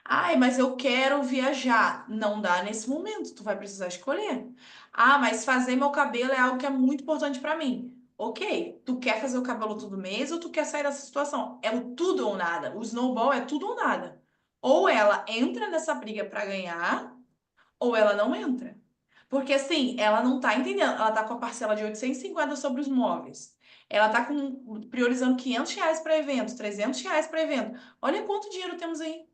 Ai, mas eu quero viajar. Não dá nesse momento, tu vai precisar escolher. Ah, mas fazer meu cabelo é algo que é muito importante pra mim. Ok, tu quer fazer o cabelo todo mês ou tu quer sair dessa situação? É o tudo ou nada. O snowball é tudo ou nada. Ou ela entra nessa briga pra ganhar, ou ela não entra. Porque assim, ela não tá entendendo. Ela tá com a parcela de 850 sobre os móveis. Ela tá priorizando R$ 500 para evento, R$ 300 para evento. Olha quanto dinheiro temos aí.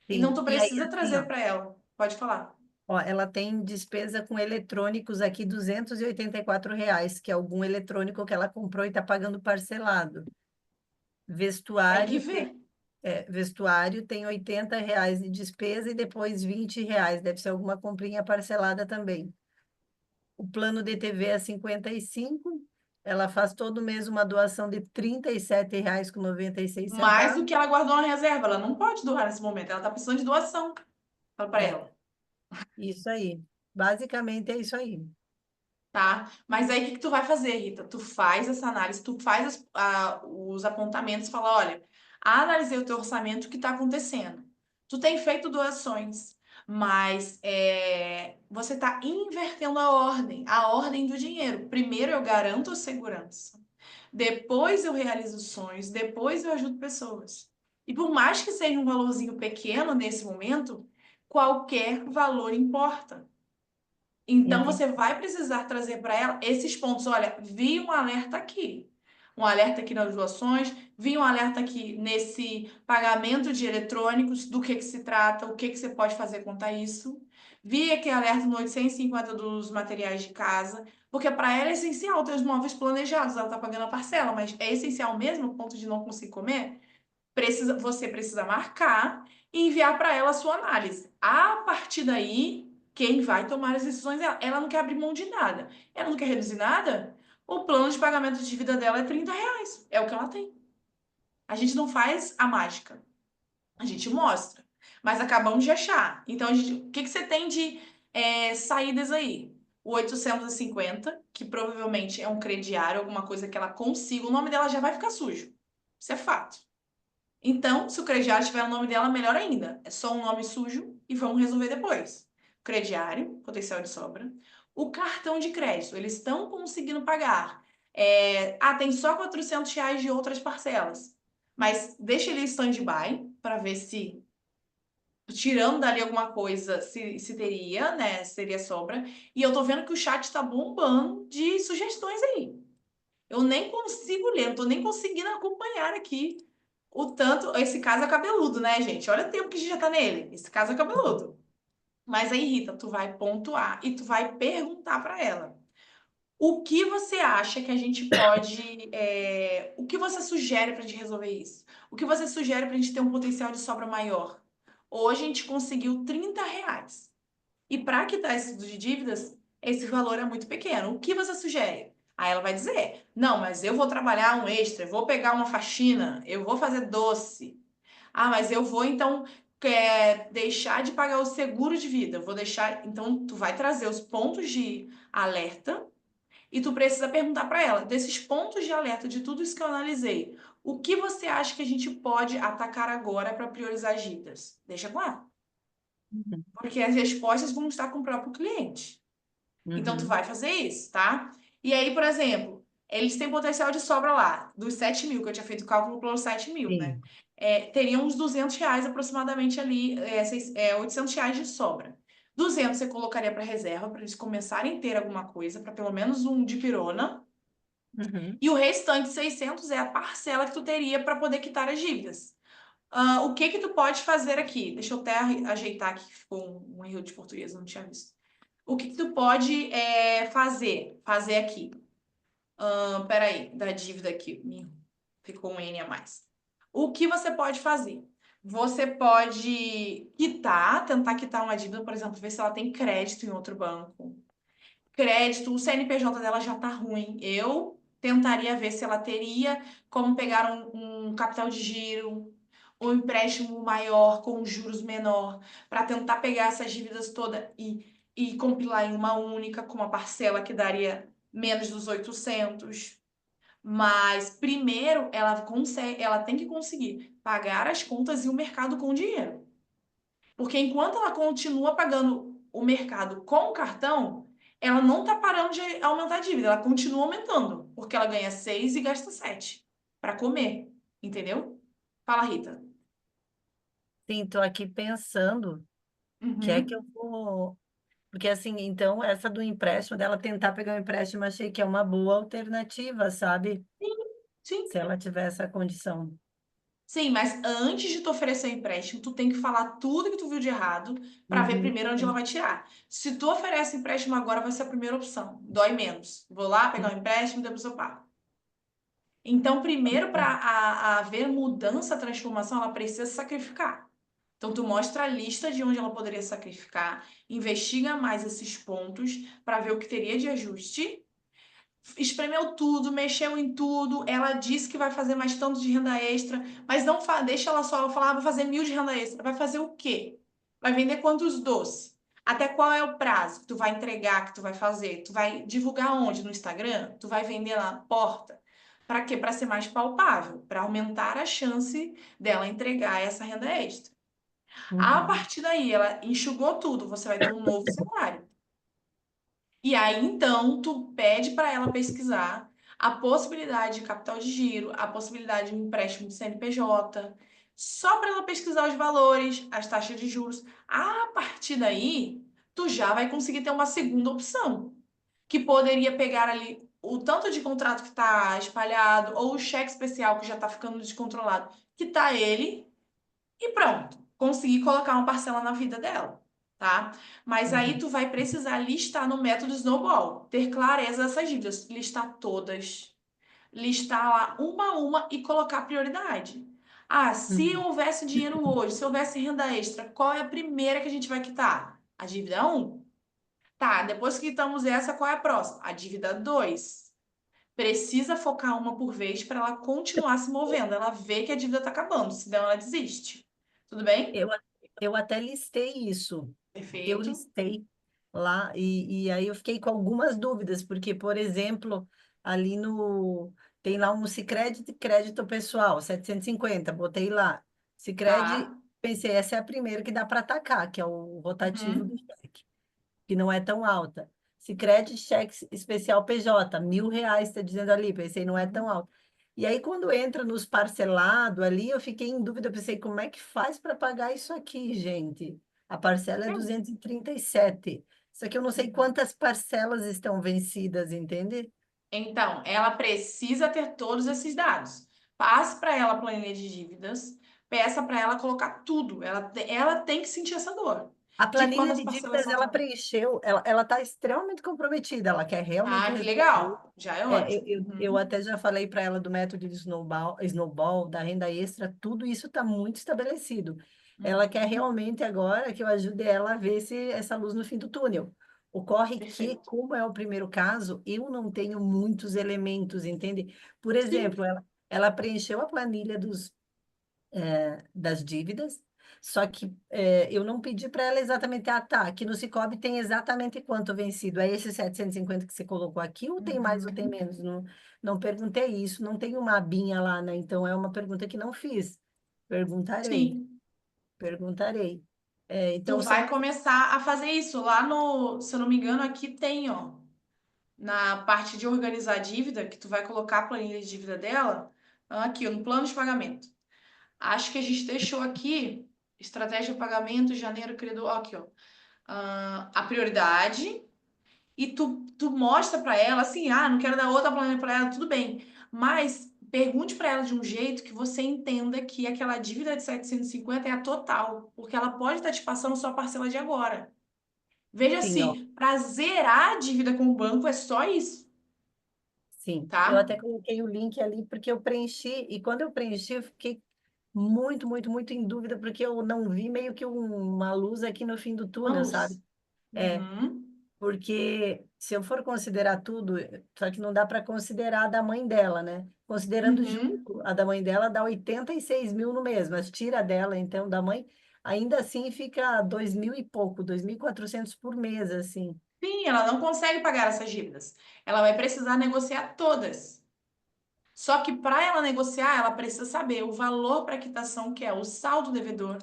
Então, Sim, tu e aí, precisa assim, trazer para ela. Pode falar. ó, ela tem despesa com eletrônicos aqui, R$ 284, que é algum eletrônico que ela comprou e está pagando parcelado. Tem que Vestuário ver. vestuário tem R$ 80 de despesa e depois R$ 20. Deve ser alguma comprinha parcelada também. O plano de TV é 55. Ela faz todo mês uma doação de R$ 37,96. Mais do que ela guardou na reserva. Ela não pode doar nesse momento. Ela tá precisando de doação. Fala para É, ela. isso aí. Basicamente é isso aí. Tá? Mas aí o que que tu vai fazer, Rita? Tu faz essa análise, tu faz os apontamentos e fala: olha, analisei o teu orçamento, o que está acontecendo? Tu tem feito doações, mas você está invertendo a ordem do dinheiro. Primeiro eu garanto a segurança, depois eu realizo sonhos, depois eu ajudo pessoas. E por mais que seja um valorzinho pequeno nesse momento, qualquer valor importa. Então, Entendi. você vai precisar trazer para ela esses pontos. Olha, vi um alerta aqui. Um alerta aqui nas doações, Vi um alerta aqui nesse pagamento de eletrônicos, do que se trata, o que você pode fazer quanto a isso. Vi aqui alerta no 850 dos materiais de casa, porque para ela é essencial ter os móveis planejados, ela está pagando a parcela, mas é essencial mesmo, ao ponto de não conseguir comer? Você precisa marcar e enviar para ela a sua análise. A partir daí, quem vai tomar as decisões é ela. Ela não quer abrir mão de nada. Ela não quer reduzir nada. O plano de pagamento de dívida dela é R$ 30. É o que ela tem. A gente não faz a mágica. A gente mostra. Mas acabamos de achar. Então, o que você tem de saídas aí? O 850, que provavelmente é um crediário, alguma coisa que ela consiga. O nome dela já vai ficar sujo. Isso é fato. Então, se o crediário tiver o nome dela, melhor ainda. É só um nome sujo e vamos resolver depois. Crediário, potencial de sobra. O cartão de crédito, eles estão conseguindo pagar. Tem só R$ 400 de outras parcelas. Mas deixa ele em stand-by para ver se, tirando dali alguma coisa, se teria, né? Se teria sobra. E eu tô vendo que o chat está bombando de sugestões aí. Eu nem consigo ler, não tô nem conseguindo acompanhar aqui o tanto. Esse caso é cabeludo, né, gente? Olha o tempo que a gente já tá nele. Esse caso é cabeludo. Mas aí, Rita, tu vai pontuar e tu vai perguntar para ela. O que você acha que a gente pode. O que você sugere para a gente resolver isso? O que você sugere para a gente ter um potencial de sobra maior? Hoje a gente conseguiu R$ 30. E para quitar esse de dívidas, esse valor é muito pequeno. O que você sugere? Aí ela vai dizer: não, mas eu vou trabalhar um extra, eu vou pegar uma faxina, eu vou fazer doce. Ah, mas eu vou então deixar de pagar o seguro de vida. Eu vou deixar. Então, tu vai trazer os pontos de alerta e tu precisa perguntar para ela, desses pontos de alerta, de tudo isso que eu analisei, o que você acha que a gente pode atacar agora para priorizar as dívidas? Deixa com ela. Porque as respostas vão estar com o próprio cliente. Então, tu vai fazer isso, tá? E aí, por exemplo, eles têm potencial de sobra lá, dos 7 mil, que eu tinha feito o cálculo pelos 7 mil, né? Sim. Teriam uns R$ 200 aproximadamente ali, R$ 800 de sobra. 200 você colocaria para reserva, para eles começarem a ter alguma coisa, para pelo menos um de pirona. E o restante, 600, é a parcela que tu teria para poder quitar as dívidas. O que tu pode fazer aqui? Deixa eu até ajeitar aqui, que ficou um erro de português, eu não tinha visto. O que tu pode fazer aqui? Peraí, da dívida aqui. Ficou um N a mais. O que você pode fazer? Você pode tentar quitar uma dívida, por exemplo, ver se ela tem crédito em outro banco. Crédito, o CNPJ dela já tá ruim. Eu tentaria ver se ela teria como pegar um capital de giro, um empréstimo maior com juros menor, para tentar pegar essas dívidas todas e compilar em uma única, com uma parcela que daria menos dos 800. Mas primeiro ela tem que conseguir pagar as contas e o mercado com dinheiro. Porque enquanto ela continua pagando o mercado com o cartão, ela não está parando de aumentar a dívida, ela continua aumentando, porque ela ganha 6 e gasta 7 para comer, entendeu? Fala, Rita. Sim, estou aqui pensando que é que Uhum. eu vou. Porque assim, então, essa do empréstimo, dela tentar pegar o empréstimo, achei que é uma boa alternativa, sabe? Sim. Se ela tiver essa condição. Sim, mas antes de tu oferecer o empréstimo, tu tem que falar tudo que tu viu de errado para ver primeiro onde ela vai tirar. Se tu oferece empréstimo agora, vai ser a primeira opção. Dói menos. Vou lá pegar o empréstimo, depois eu pago. Então, primeiro, para haver mudança, transformação, ela precisa se sacrificar. Então, tu mostra a lista de onde ela poderia sacrificar, investiga mais esses pontos para ver o que teria de ajuste. Espremeu tudo, mexeu em tudo. Ela disse que vai fazer mais tanto de renda extra, mas não deixa ela só falar, vou fazer 1.000 de renda extra. Vai fazer o quê? Vai vender quantos doces? Até qual é o prazo que tu vai entregar, que tu vai fazer? Tu vai divulgar onde? No Instagram? Tu vai vender na porta? Para quê? Para ser mais palpável, para aumentar a chance dela entregar essa renda extra. A Uhum. partir daí, ela enxugou tudo, você vai ter um novo cenário. E aí, então, tu pede para ela pesquisar a possibilidade de capital de giro, a possibilidade de um empréstimo de CNPJ, só para ela pesquisar os valores, as taxas de juros. A partir daí, tu já vai conseguir ter uma segunda opção, que poderia pegar ali o tanto de contrato que está espalhado, ou o cheque especial que já está ficando descontrolado, que tá ele, e pronto. Consegui colocar uma parcela na vida dela, tá? Mas aí Uhum. tu vai precisar listar no método Snowball, ter clareza dessas dívidas, listar todas, listar lá uma a uma e colocar prioridade. Ah, se Uhum. houvesse dinheiro hoje, se houvesse renda extra, qual é a primeira que a gente vai quitar? A dívida um. Tá, depois que quitamos essa, qual é a próxima? A dívida 2. Precisa focar uma por vez para ela continuar se movendo. Ela vê que a dívida está acabando, senão ela desiste. Tudo bem? Eu até listei isso. Eu Perfeito. listei lá e aí eu fiquei com algumas dúvidas, porque, por exemplo, ali no tem lá um Sicredi de crédito pessoal, 750 botei lá. Sicredi, Tá. pensei, essa é a primeira que dá para atacar, que é o rotativo do Uhum. cheque, que não é tão alta. Sicredi cheque especial PJ, R$ 1.000, está dizendo ali, pensei, não é tão alto. E aí, quando entra nos parcelado ali, eu fiquei em dúvida, eu pensei, como é que faz para pagar isso aqui, gente? A parcela é 237. Só que eu não sei quantas parcelas estão vencidas, entende? Então, ela precisa ter todos esses dados. Passe para ela a planilha de dívidas, peça para ela colocar tudo. Ela tem que sentir essa dor A de planilha quantas de parcelas dívidas são ela atrasadas. preencheu, ela está extremamente comprometida, ela quer realmente Ah, que resolver. legal. Já é É, ótimo. eu Uhum. até já falei para ela do método de snowball, da renda extra, tudo isso está muito estabelecido. Ela quer Uhum. realmente agora que eu ajude ela a ver essa luz no fim do túnel. Ocorre que, Perfeito. como é o primeiro caso, eu não tenho muitos elementos, entende? Por Sim. exemplo, ela preencheu a planilha das dívidas, só que eu não pedi para ela exatamente, tá, aqui no Sicoob tem exatamente quanto vencido, é esse 750 que você colocou aqui, ou tem mais ou tem Uhum. menos? Não, não perguntei isso, não tem uma abinha lá, né? Então é uma pergunta que não fiz. Perguntarei, Sim. perguntarei. Tu Então vai são... começar a fazer isso lá no, se eu não me engano, aqui tem, ó, na parte de organizar a dívida, que tu vai colocar a planilha de dívida dela, aqui, ó, no plano de pagamento. Acho que a gente deixou aqui, estratégia de pagamento, janeiro, credor, ó, aqui, ó, a prioridade, e tu mostra para ela assim, ah, não quero dar outra planilha para ela, tudo bem, mas pergunte para ela de um jeito que você entenda que aquela dívida de 750 é a total, porque ela pode estar te passando sua parcela de agora. Veja Sim, ó, assim, para zerar a dívida com o banco é só isso, sim. Eu tá? até coloquei o link ali porque eu preenchi, e quando eu preenchi, eu fiquei muito, muito, muito em dúvida, porque eu não vi meio que uma luz aqui no fim do Uma túnel, sabe? luz. É, Uhum, porque se eu for considerar tudo, só que não dá para considerar a da mãe dela, né? Considerando uhum. junto, a da mãe dela dá 86 mil no mês, mas tira dela, então, da mãe, ainda assim fica 2.000 e pouco, 2.400 por mês, assim. Sim, ela não consegue pagar essas dívidas. Ela vai precisar negociar todas. Só que para ela negociar, ela precisa saber o valor para quitação, que é o saldo devedor.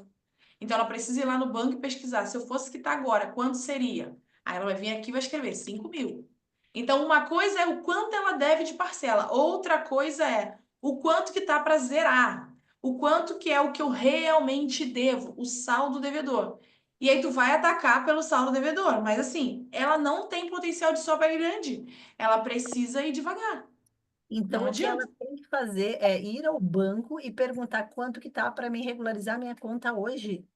Então ela precisa ir lá no banco e pesquisar. Se eu fosse quitar agora, quanto seria? Aí ela vai vir aqui e vai escrever 5.000. Então, uma coisa é o quanto ela deve de parcela, outra coisa é o quanto que tá para zerar, o quanto que é o que eu realmente devo, o saldo devedor. E aí tu vai atacar pelo saldo devedor, mas assim, ela não tem potencial de sobra grande. Ela precisa ir devagar. Não Então, o que ela adianta. tem que fazer é ir ao banco e perguntar quanto que tá para mim regularizar minha conta hoje.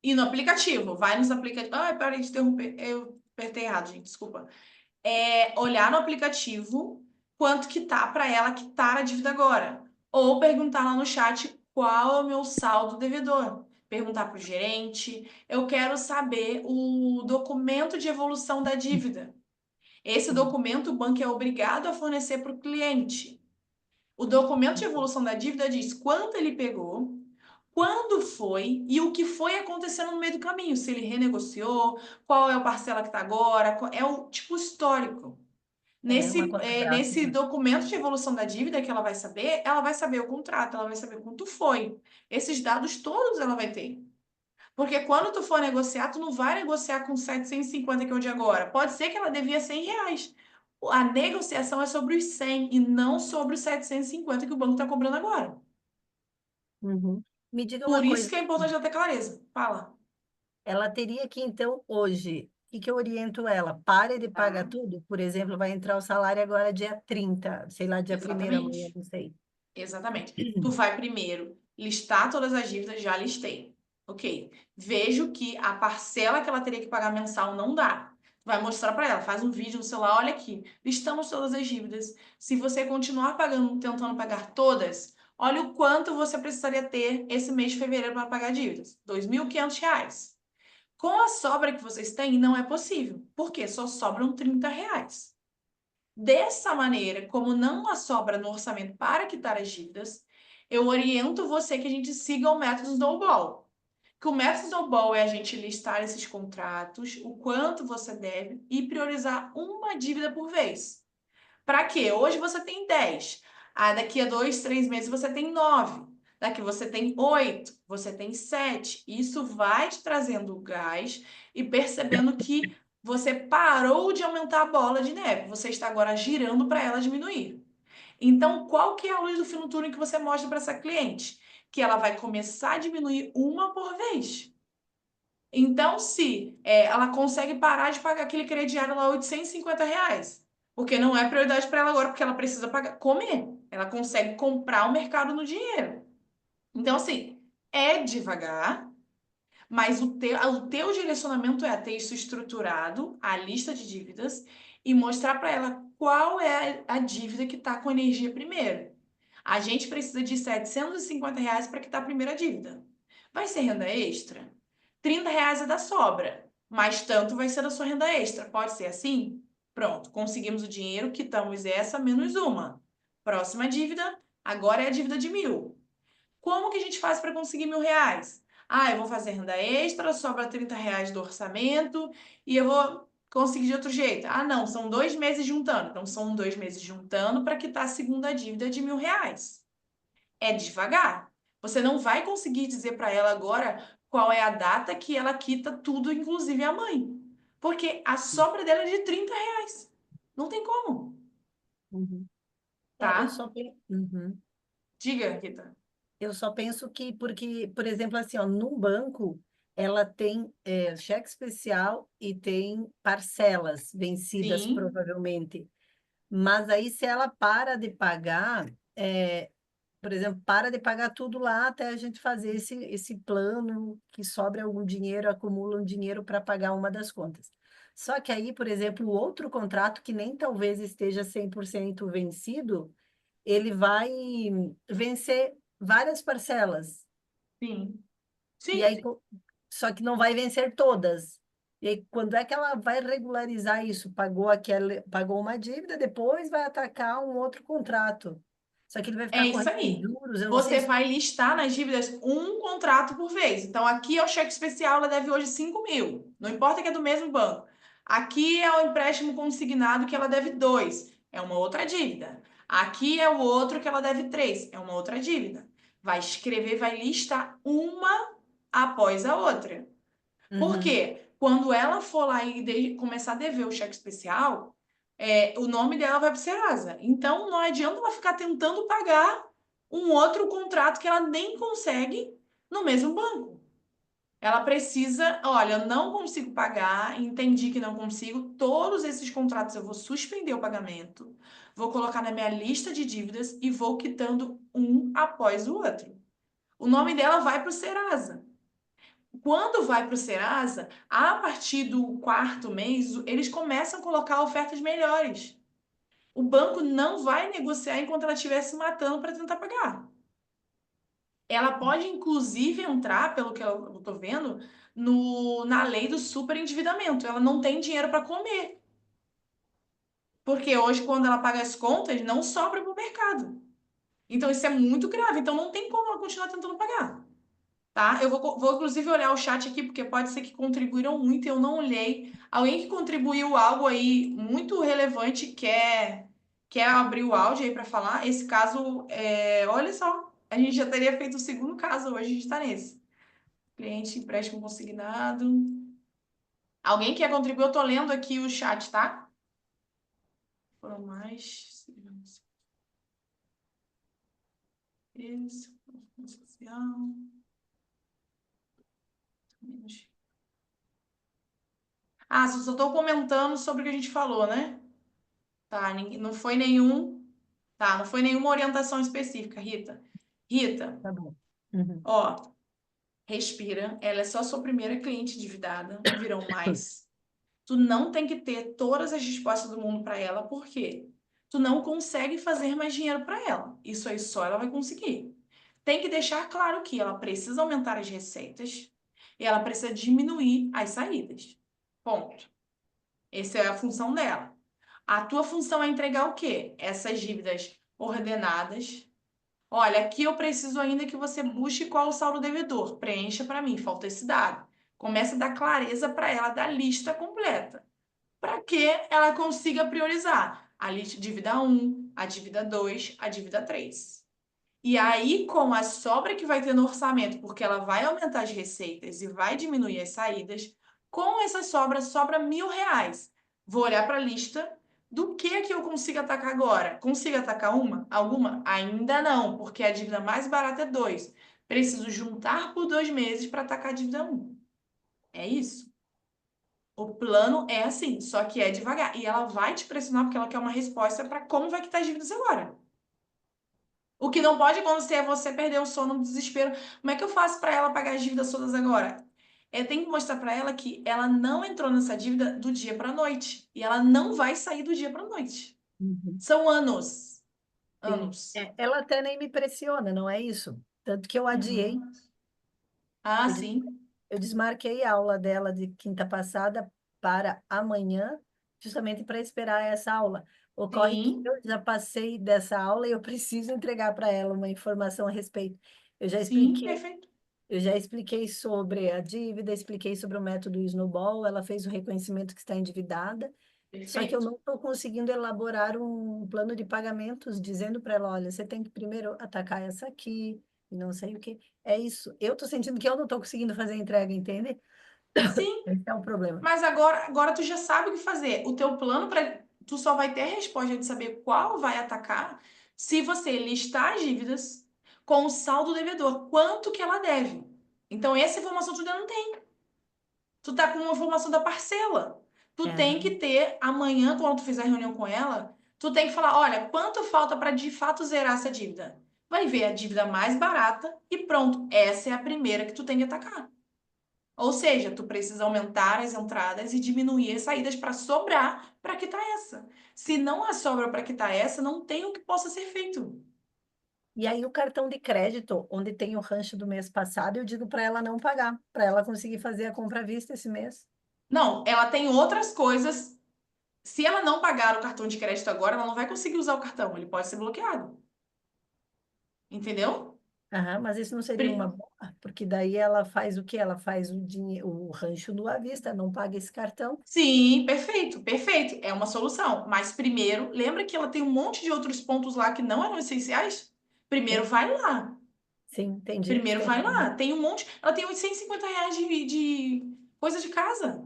E no aplicativo, vai nos aplicativos. Ah, peraí, de interromper. Eu apertei errado, gente, desculpa. Olhar no aplicativo quanto que tá para ela quitar a dívida agora. Ou perguntar lá no chat qual é o meu saldo devedor. Perguntar para o gerente. Eu quero saber o documento de evolução da dívida. Esse Sim. documento o banco é obrigado a fornecer para o cliente. O documento de evolução da dívida diz quanto ele pegou, quando foi e o que foi acontecendo no meio do caminho. Se ele renegociou, qual é a parcela que está agora, é o tipo histórico. É uma Nesse, conta nesse gráfica. documento de evolução da dívida que ela vai saber o contrato, ela vai saber quanto foi. Esses dados todos ela vai ter. Porque quando tu for negociar, tu não vai negociar com 750 que é o de agora. Pode ser que ela devia R$ 100. A negociação é sobre os 100 e não sobre os 750 que o banco está cobrando agora. Uhum. Me diga uma Por isso coisa. que é importante ela ter clareza. Fala. Ela teria que, então, hoje, que eu oriento ela? Pare de pagar Tá? tudo. Por exemplo, vai entrar o salário agora dia 30, sei lá, dia 1º amanhã, Exatamente. não sei. Exatamente. Tu vai primeiro listar todas as dívidas, já listei. Ok. Vejo que a parcela que ela teria que pagar mensal não dá. Vai mostrar para ela, faz um vídeo no celular, olha aqui, listamos todas as dívidas. Se você continuar pagando, tentando pagar todas, olha o quanto você precisaria ter esse mês de fevereiro para pagar dívidas. R$ 2.500. Com a sobra que vocês têm, não é possível. Por quê? Só sobram R$ 30. Dessa maneira, como não há sobra no orçamento para quitar as dívidas, eu oriento você que a gente siga o método Snowball. Que o método Snowball é a gente listar esses contratos, o quanto você deve e priorizar uma dívida por vez. Para quê? Hoje você tem 10. Daqui a 2, 3 meses você tem 9. Daqui você tem 8, você tem 7. Isso vai te trazendo gás e percebendo que você parou de aumentar a bola de neve. Você está agora girando para ela diminuir. Então, qual que é a luz do fim no túnel que você mostra para essa cliente? Que ela vai começar a diminuir uma por vez. Então, se ela consegue parar de pagar aquele crediário lá, R$ 850, porque não é prioridade para ela agora, porque ela precisa pagar, comer. Ela consegue comprar o mercado no dinheiro. Então, assim, é devagar, mas o teu direcionamento é ter isso estruturado, a lista de dívidas, e mostrar para ela qual é a dívida que está com energia primeiro. A gente precisa de R$ 750 para quitar a primeira dívida. Vai ser renda extra? R$ 30 é da sobra, mas tanto vai ser da sua renda extra. Pode ser assim? Pronto, conseguimos o dinheiro, quitamos essa menos uma. Próxima dívida, agora é a dívida de 1.000. Como que a gente faz para conseguir R$ 1.000? Eu vou fazer renda extra, sobra R$ 30 do orçamento e eu vou conseguir de outro jeito. Não, são 2 meses juntando. Então, são 2 meses juntando para quitar a segunda dívida de R$ 1.000. É devagar. Você não vai conseguir dizer para ela agora qual é a data que ela quita tudo, inclusive a mãe. Porque a sobra dela é de R$ 30. Não tem como, Uhum. Eu tá? só penso. Uhum. Diga, Rita. Eu só penso que, porque, por exemplo, assim, ó, num banco, ela tem cheque especial e tem parcelas vencidas, Sim, provavelmente. Mas aí, se ela para de pagar, por exemplo, para de pagar tudo lá até a gente fazer esse plano que sobra algum dinheiro, acumula um dinheiro para pagar uma das contas. Só que aí, por exemplo, o outro contrato, que nem talvez esteja 100% vencido, ele vai vencer várias parcelas. sim, E sim. aí, só que não vai vencer todas. E aí, quando é que ela vai regularizar isso? Pagou uma dívida, depois vai atacar um outro contrato. Só que ele vai É ficar isso correndo aí. juros, eu não sei Você se. vai listar nas dívidas um contrato por vez. Então, aqui é o cheque especial, ela deve hoje 5.000. Não importa que é do mesmo banco. Aqui é o empréstimo consignado que ela deve 2. É uma outra dívida. Aqui é o outro que ela deve 3. É uma outra dívida. Vai escrever, vai listar uma após a outra. Por Uhum, quê? Quando ela for lá e começar a dever o cheque especial, o nome dela vai para o Serasa. Então, não adianta ela ficar tentando pagar um outro contrato que ela nem consegue no mesmo banco. Ela precisa, olha, eu não consigo pagar, entendi que não consigo, todos esses contratos eu vou suspender o pagamento, vou colocar na minha lista de dívidas e vou quitando um após o outro. O nome dela vai para o Serasa. Quando vai para o Serasa, a partir do quarto mês, eles começam a colocar ofertas melhores. O banco não vai negociar enquanto ela estiver se matando para tentar pagar. Ela pode, inclusive, entrar, pelo que eu estou vendo, na lei do superendividamento. Ela não tem dinheiro para comer. Porque hoje, quando ela paga as contas, não sobra para o mercado. Então, isso é muito grave. Então, não tem como ela continuar tentando pagar. Tá? Eu vou inclusive olhar o chat aqui, porque pode ser que contribuíram muito e eu não olhei. Alguém que contribuiu algo aí muito relevante quer abrir o áudio aí para falar? Esse caso, olha só, a gente já teria feito o segundo caso, hoje a gente está nesse. Cliente, empréstimo consignado. Alguém quer contribuir? Eu tô lendo aqui o chat, tá? Foram mais. Isso, social. Menos. Ah, só estou comentando sobre o que a gente falou, né? Tá, não foi nenhum. Tá, não foi nenhuma orientação específica, Rita. Rita, Tá bom. Uhum. ó, respira. Ela é só sua primeira cliente endividada, virão mais. Tu não tem que ter todas as respostas do mundo para ela, por quê? Tu não consegue fazer mais dinheiro para ela. Isso aí só ela vai conseguir. Tem que deixar claro que ela precisa aumentar as receitas e ela precisa diminuir as saídas. Ponto. Essa é a função dela. A tua função é entregar o quê? Essas dívidas ordenadas. Olha, aqui eu preciso ainda que você busque qual o saldo devedor. Preencha para mim, falta esse dado. Começa a dar clareza para ela da lista completa, para que ela consiga priorizar a lista dívida 1, a dívida 2, a dívida 3. E aí, com a sobra que vai ter no orçamento, porque ela vai aumentar as receitas e vai diminuir as saídas, com essa sobra, sobra R$ 1.000. Vou olhar para a lista do que eu consigo atacar agora. Consigo atacar alguma? Ainda não, porque a dívida mais barata é 2. Preciso juntar por 2 meses para atacar a dívida 1. É isso. O plano é assim, só que é devagar. E ela vai te pressionar porque ela quer uma resposta para como vai quitar as dívidas agora. O que não pode acontecer é você perder o sono no desespero. Como é que eu faço para ela pagar as dívidas todas agora? Tem que mostrar para ela que ela não entrou nessa dívida do dia para a noite. E ela não vai sair do dia para a noite. Uhum. São anos. Sim. Anos. Ela até nem me pressiona, não é isso? Tanto que eu adiei. Uhum. Ah, Eu, sim. eu desmarquei a aula dela de quinta passada para amanhã, justamente para esperar essa aula. Ocorre que Sim. eu já passei dessa aula e eu preciso entregar para ela uma informação a respeito. Eu já Sim, expliquei, perfeito. eu já expliquei sobre a dívida, expliquei sobre o método Snowball, ela fez o reconhecimento que está endividada, só que eu Perfeito. não estou conseguindo elaborar um plano de pagamentos dizendo para ela, olha, você tem que primeiro atacar essa aqui, e não sei o quê. É isso. Eu estou sentindo que eu não estou conseguindo fazer a entrega, entende? Sim. Esse é o problema. Mas agora tu já sabe o que fazer. O teu plano para tu só vai ter a resposta de saber qual vai atacar se você listar as dívidas com o saldo devedor, quanto que ela deve. Então essa informação tu ainda não tem. Tu tá com uma informação da parcela. Tu É. tem que ter amanhã quando tu fizer a reunião com ela, tu tem que falar, olha, quanto falta para de fato zerar essa dívida? Vai ver a dívida mais barata e pronto, essa é a primeira que tu tem que atacar. Ou seja, tu precisa aumentar as entradas e diminuir as saídas para sobrar para quitar essa. Se não há sobra para quitar essa, não tem o que possa ser feito. E aí o cartão de crédito, onde tem o rancho do mês passado, eu digo para ela não pagar, para ela conseguir fazer a compra à vista esse mês. Não, ela tem outras coisas. Se ela não pagar o cartão de crédito agora, ela não vai conseguir usar o cartão. Ele pode ser bloqueado. Entendeu? Aham, mas isso não seria uma Pri- boa, porque daí ela faz o quê? Ela faz o dinheiro, o rancho no à vista, não paga esse cartão. Sim, perfeito, perfeito. É uma solução. Mas primeiro, lembra que ela tem um monte de outros pontos lá que não eram essenciais? Primeiro Sim, vai lá. sim, entendi. Primeiro Tem vai razão. lá. Tem um monte. Ela tem uns R$ 150 de coisa de casa.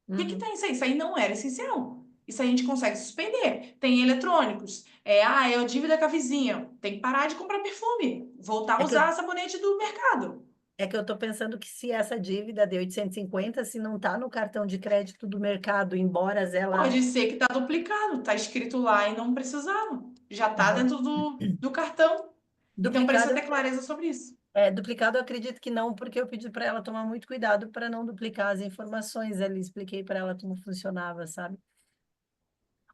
O que que Uhum. tem isso aí? Isso aí não era essencial. Isso aí a gente consegue suspender. Tem eletrônicos. É a dívida com a vizinha. Tem que parar de comprar perfume. Voltar É a que eu, usar sabonete do mercado. é que eu tô pensando que se essa dívida de 850, se não tá no cartão de crédito do mercado, embora ela... Pode ser que tá duplicado. Tá escrito lá e não precisava. Já tá Aham. dentro do cartão. Então precisa Duplicado, ter clareza sobre isso. duplicado eu acredito que não, porque eu pedi para ela tomar muito cuidado para não duplicar as informações ali, expliquei para ela como funcionava, sabe?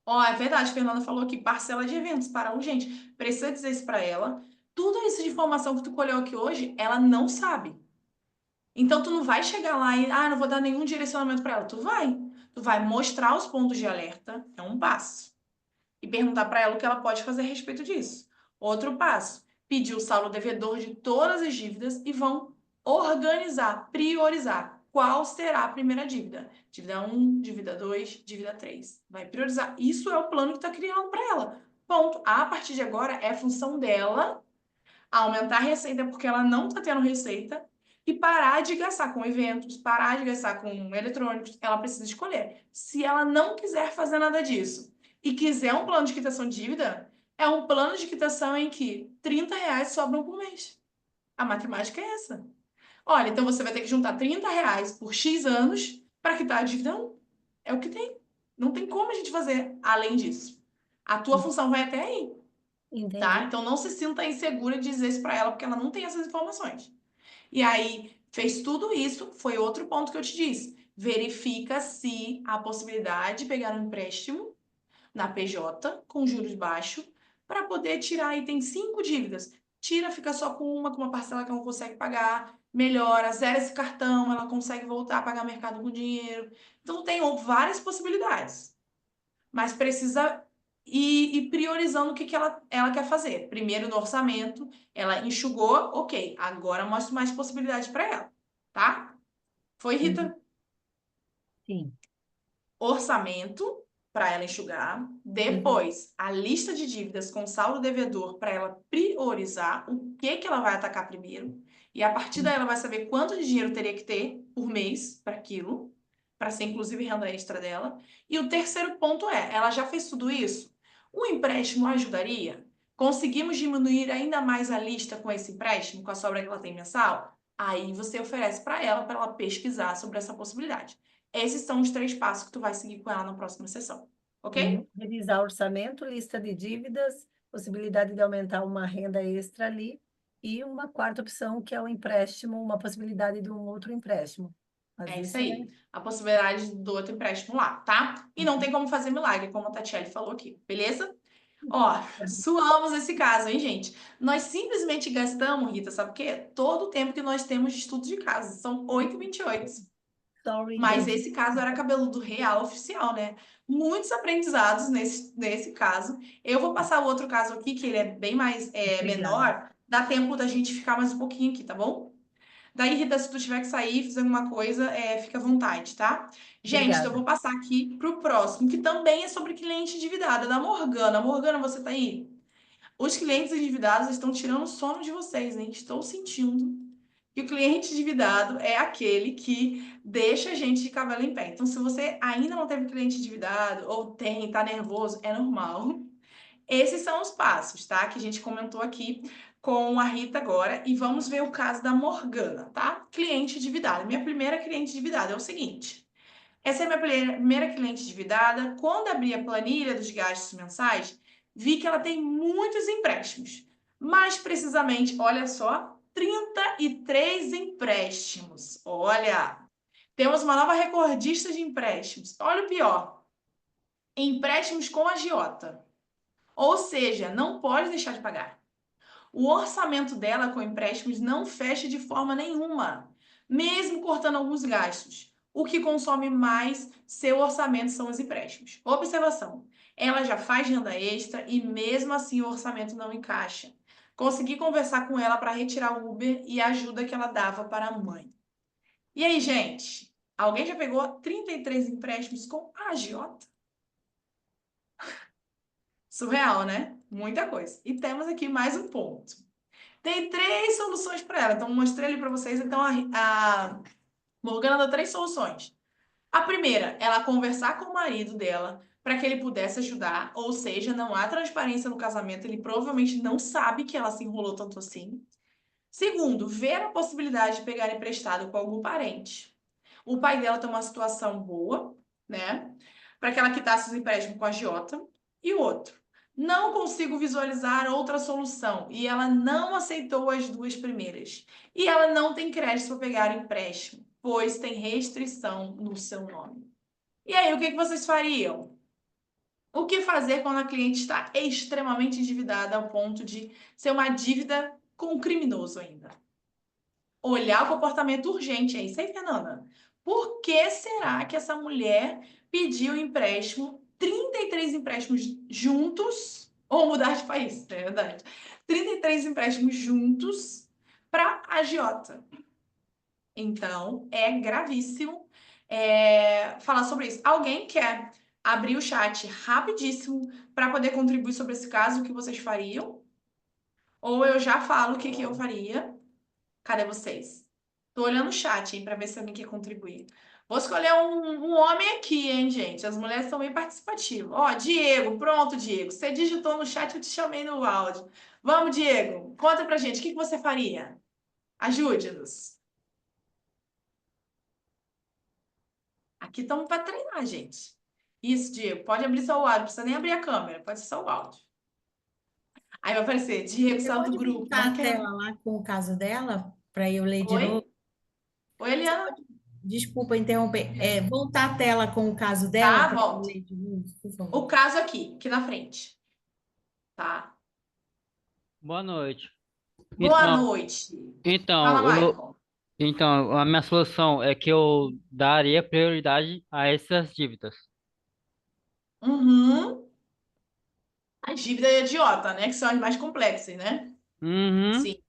Ó, é verdade, a Fernanda falou aqui, parcela de eventos para urgente. Precisa dizer isso para ela. Tudo isso de informação que tu colheu aqui hoje, ela não sabe. Então, tu não vai chegar lá e, não vou dar nenhum direcionamento para ela. Tu vai. Tu vai mostrar os pontos de alerta, é um passo. E perguntar para ela o que ela pode fazer a respeito disso. Outro passo, pedir o saldo devedor de todas as dívidas e vão organizar, priorizar qual será a primeira dívida. Dívida 1, dívida 2, dívida 3. Vai priorizar. Isso é o plano que está criando para ela. Ponto. A partir de agora, é função dela aumentar a receita porque ela não está tendo receita e parar de gastar com eventos, parar de gastar com eletrônicos. Ela precisa escolher. Se ela não quiser fazer nada disso e quiser um plano de quitação de dívida, é um plano de quitação em que R$ 30 sobram por mês. A matemática é essa. Olha, então você vai ter que juntar R$ 30 por X anos para quitar a dívida 1. É o que tem. Não tem como a gente fazer além disso. A tua função vai até aí, tá? Entendi. Então não se sinta insegura de dizer isso pra ela, porque ela não tem essas informações. E aí, fez tudo isso, foi outro ponto que eu te disse. Verifica se há possibilidade de pegar um empréstimo na PJ com juros baixos para poder tirar. Aí tem 5 dívidas. Tira, fica só com uma parcela que ela não consegue pagar, melhora, zera esse cartão, ela consegue voltar a pagar mercado com dinheiro. Então tem várias possibilidades, mas precisa ir priorizando o que ela quer fazer. Primeiro no orçamento, ela enxugou, ok, agora mostra mais possibilidades para ela, tá? Foi, Uhum. Rita? Sim. Orçamento para ela enxugar, Uhum. depois a lista de dívidas com saldo devedor para ela priorizar o que ela vai atacar primeiro, e a partir daí ela vai saber quanto de dinheiro teria que ter por mês para aquilo, para ser inclusive renda extra dela. E o terceiro ponto é, ela já fez tudo isso? O empréstimo ajudaria? Conseguimos diminuir ainda mais a lista com esse empréstimo, com a sobra que ela tem mensal? Aí você oferece para ela pesquisar sobre essa possibilidade. Esses são os 3 passos que tu vai seguir com ela na próxima sessão, ok? Revisar orçamento, lista de dívidas, possibilidade de aumentar uma renda extra ali, e uma quarta opção, que é o empréstimo, uma possibilidade de um outro empréstimo. Mas É isso isso é. aí. A possibilidade do outro empréstimo lá, tá? E não tem como fazer milagre, como a Tatiele falou aqui, beleza? Ó, suamos esse caso, hein, gente? Nós simplesmente gastamos, Rita, sabe o quê? Todo o tempo que nós temos de estudo de casa. São 8h28. Sorry, Mas gente. esse caso era cabeludo real oficial, né? Muitos aprendizados nesse caso. Eu vou passar o outro caso aqui, que ele é bem mais Obrigada. menor. Dá tempo da gente ficar mais um pouquinho aqui, tá bom? Daí, Rita, se tu tiver que sair, fazer alguma coisa, fica à vontade, tá? Gente, então eu Obrigada. vou passar aqui pro próximo, que também é sobre cliente endividado, da Morgana. Morgana, você tá aí? Os clientes endividados estão tirando o sono de vocês, hein? Estou sentindo que o cliente endividado é aquele que deixa a gente de cabelo em pé. Então, se você ainda não teve cliente endividado, ou tem, tá nervoso, é normal. Esses são os passos, tá? Que a gente comentou aqui com a Rita agora. E vamos ver o caso da Morgana, tá? Cliente endividado. Minha primeira cliente endividada é o seguinte. Essa é a minha primeira cliente endividada. Quando abri a planilha dos gastos mensais, vi que ela tem muitos empréstimos. Mais precisamente, olha só, 33 empréstimos. Olha, temos uma nova recordista de empréstimos. Olha o pior, empréstimos com agiota. Ou seja, não pode deixar de pagar. O orçamento dela com empréstimos não fecha de forma nenhuma, mesmo cortando alguns gastos. O que consome mais seu orçamento são os empréstimos. Observação: ela já faz renda extra e mesmo assim o orçamento não encaixa. Consegui conversar com ela para retirar o Uber e a ajuda que ela dava para a mãe. E aí, gente? Alguém já pegou 33 empréstimos com agiota? Surreal, né? Muita coisa. E temos aqui mais um ponto. Tem 3 soluções para ela. Então, mostrei ali para vocês. Então, a Morgana deu 3 soluções. A primeira, ela conversar com o marido dela para que ele pudesse ajudar. Ou seja, não há transparência no casamento. Ele provavelmente não sabe que ela se enrolou tanto assim. Segundo, ver a possibilidade de pegar emprestado com algum parente. O pai dela tem uma situação boa, né? Para que ela quitasse os empréstimos com a agiota. E o outro, não consigo visualizar outra solução. E ela não aceitou as 2 primeiras. E ela não tem crédito para pegar empréstimo, pois tem restrição no seu nome. E aí, o que vocês fariam? O que fazer quando a cliente está extremamente endividada ao ponto de ser uma dívida com um criminoso ainda? Olhar o comportamento urgente, é isso aí, Fernanda. Por que será que essa mulher pediu empréstimo, 33 empréstimos juntos, ou mudar de país, é verdade, 33 empréstimos juntos para a agiota? Então, é gravíssimo falar sobre isso. Alguém quer abrir o chat rapidíssimo para poder contribuir sobre esse caso, o que vocês fariam? Ou eu já falo o que eu faria? Cadê vocês? Tô olhando o chat, hein, pra ver se alguém quer contribuir. Vou escolher um homem aqui, hein, gente? As mulheres são bem participativas. Ó, Diego, pronto, Diego. Você digitou no chat, eu te chamei no áudio. Vamos, Diego, conta pra gente, o que você faria? Ajude-nos. Aqui estamos para treinar, gente. Isso, Diego. Pode abrir só o áudio, não precisa nem abrir a câmera, pode ser só o áudio. Aí vai aparecer, Diego Você saiu do pode grupo, voltar não a quer. tela lá com o caso dela, para eu ler de Oi? novo? Oi, Eliana? Desculpa interromper. Voltar a tela com o caso dela Tá, para eu volta. ler de novo, por O favor. caso aqui na frente, tá? Boa noite. Boa Então, noite. Fala, então, Michael. a minha solução é que eu daria prioridade a essas dívidas. Uhum. A dívida é idiota, né? Que são as mais complexas, né? Uhum. Sim,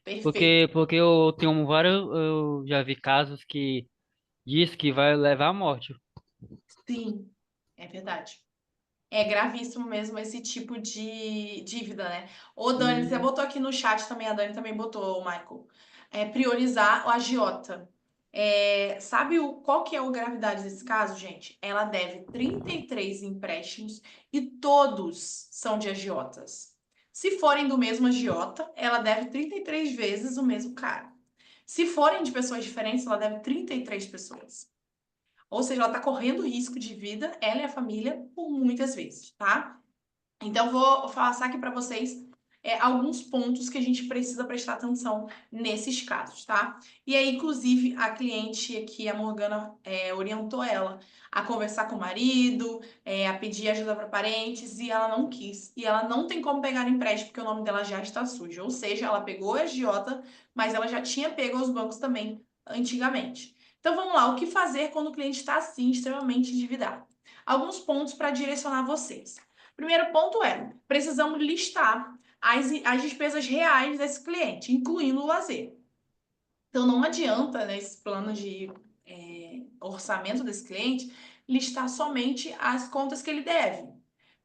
perfeito. Porque eu tenho vários, eu já vi casos que diz que vai levar à morte. Sim, é verdade. É gravíssimo mesmo esse tipo de dívida, né? Ô, Dani, você Uhum. botou aqui no chat também, a Dani também botou, Michael. Priorizar o agiota. Sabe qual que é a gravidade desse caso, gente? Ela deve 33 empréstimos e todos são de agiotas. Se forem do mesmo agiota, ela deve 33 vezes o mesmo cara. Se forem de pessoas diferentes, ela deve 33 pessoas. Ou seja, ela está correndo risco de vida, ela e a família, por muitas vezes, tá? Então, vou passar aqui para vocês alguns pontos que a gente precisa prestar atenção nesses casos, tá? E aí, inclusive, a cliente aqui, a Morgana, orientou ela a conversar com o marido, a pedir ajuda para parentes, e ela não quis. E ela não tem como pegar empréstimo, porque o nome dela já está sujo. Ou seja, ela pegou a agiota, mas ela já tinha pego aos bancos também antigamente. Então, vamos lá. O que fazer quando o cliente está, assim, extremamente endividado? Alguns pontos para direcionar vocês. Primeiro ponto precisamos listar as despesas reais desse cliente, incluindo o lazer. Então, não adianta, nesse plano de orçamento desse cliente, listar somente as contas que ele deve.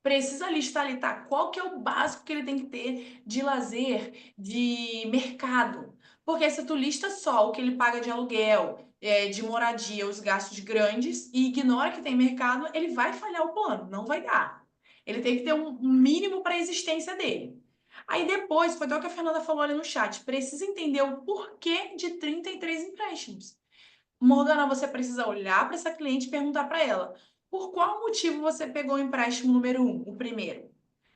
Precisa listar ali, tá? Qual que é o básico que ele tem que ter de lazer, de mercado. Porque se tu lista só o que ele paga de aluguel, de moradia, os gastos grandes, e ignora que tem mercado, ele vai falhar o plano, não vai dar. Ele tem que ter um mínimo para a existência dele. Aí depois, foi até o que a Fernanda falou ali no chat, precisa entender o porquê de 33 empréstimos. Morgana, você precisa olhar para essa cliente e perguntar para ela: por qual motivo você pegou o empréstimo número 1, o primeiro?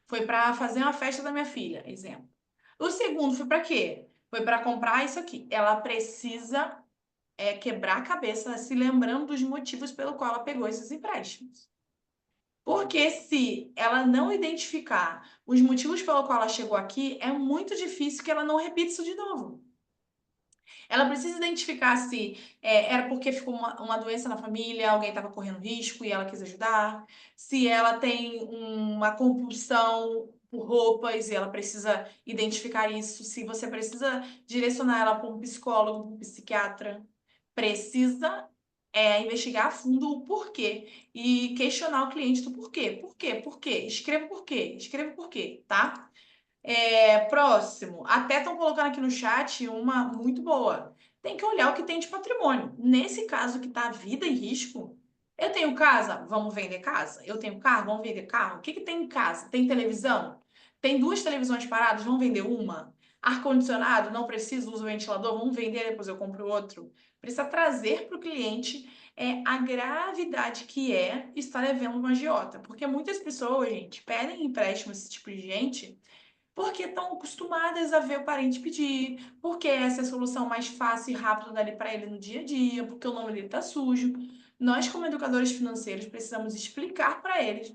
Foi para fazer uma festa da minha filha, exemplo. O segundo foi para quê? Foi para comprar isso aqui. Ela precisa quebrar a cabeça se lembrando dos motivos pelo qual ela pegou esses empréstimos. Porque se ela não identificar os motivos pelo qual ela chegou aqui, é muito difícil que ela não repita isso de novo. Ela precisa identificar se era porque ficou uma doença na família, alguém estava correndo risco e ela quis ajudar, se ela tem uma compulsão por roupas e ela precisa identificar isso, se você precisa direcionar ela para um psicólogo, para um psiquiatra, precisa investigar a fundo o porquê e questionar o cliente do porquê. Por quê? Por quê? Escreva o porquê, escreva o porquê, tá? Próximo. Até estão colocando aqui no chat uma muito boa. Tem que olhar o que tem de patrimônio. Nesse caso que está a vida em risco, eu tenho casa? Vamos vender casa? Eu tenho carro? Vamos vender carro? O que tem em casa? Tem televisão? Tem duas televisões paradas? Vamos vender uma? Ar-condicionado? Não preciso, uso o ventilador? Vamos vender, depois eu compro outro. Precisa trazer para o cliente a gravidade que estar devendo uma agiota. Porque muitas pessoas, gente, pedem empréstimo esse tipo de gente porque estão acostumadas a ver o parente pedir, porque essa é a solução mais fácil e rápida dali para ele no dia a dia, porque o nome dele está sujo. Nós, como educadores financeiros, precisamos explicar para eles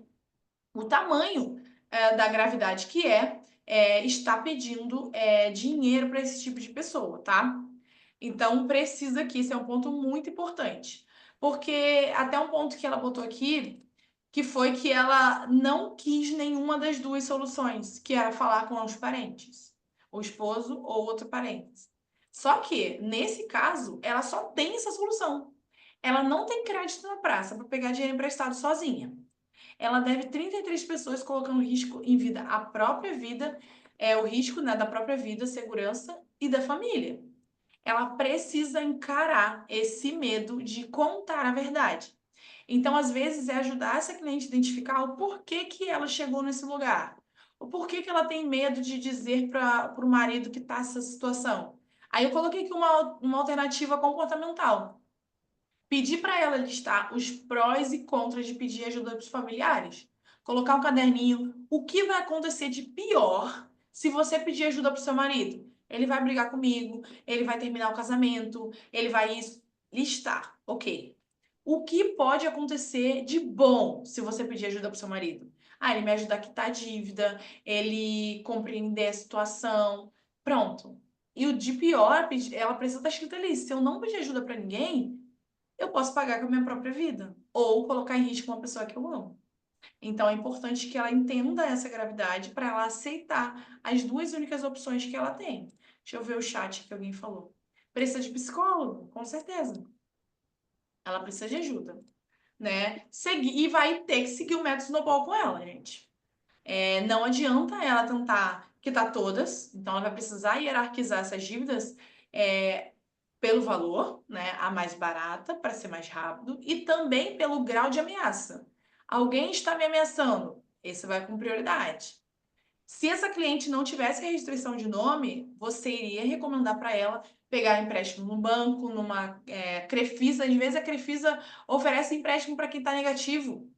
o tamanho da gravidade que estar pedindo dinheiro para esse tipo de pessoa, tá? Então, precisa aqui, esse é um ponto muito importante. Porque até um ponto que ela botou aqui que foi que ela não quis nenhuma das duas soluções, que era falar com os parentes, o esposo ou outro parente. Só que, nesse caso, ela só tem essa solução. Ela não tem crédito na praça para pegar dinheiro emprestado sozinha. Ela deve 33 pessoas colocando risco em vida, a própria vida, o risco, né, da própria vida, segurança e da família. Ela precisa encarar esse medo de contar a verdade. Então, às vezes, é ajudar essa cliente a identificar o porquê que ela chegou nesse lugar. O porquê que ela tem medo de dizer para o marido que está essa situação. Aí eu coloquei aqui uma alternativa comportamental. Pedir para ela listar os prós e contras de pedir ajuda dos familiares. Colocar um caderninho. O que vai acontecer de pior se você pedir ajuda para o seu marido? Ele vai brigar comigo, ele vai terminar o casamento, ele vai listar. Ok. O que pode acontecer de bom se você pedir ajuda para o seu marido? Ah, ele me ajuda a quitar a dívida, ele compreender a situação. Pronto. E o de pior, ela precisa estar escrito ali. Se eu não pedir ajuda para ninguém, eu posso pagar com a minha própria vida. Ou colocar em risco uma pessoa que eu amo. Então é importante que ela entenda essa gravidade para ela aceitar as duas únicas opções que ela tem. Deixa eu ver o chat que alguém falou. Precisa de psicólogo? Com certeza. Ela precisa de ajuda, né? E vai ter que seguir o método Snowball com ela, gente. Não adianta ela tentar quitar todas, então ela vai precisar hierarquizar essas dívidas pelo valor, né? A mais barata, para ser mais rápido, e também pelo grau de ameaça. Alguém está me ameaçando, esse vai com prioridade. Se essa cliente não tivesse restrição de nome, você iria recomendar para ela pegar empréstimo no banco, numa Crefisa. Às vezes a Crefisa oferece empréstimo para quem está negativo.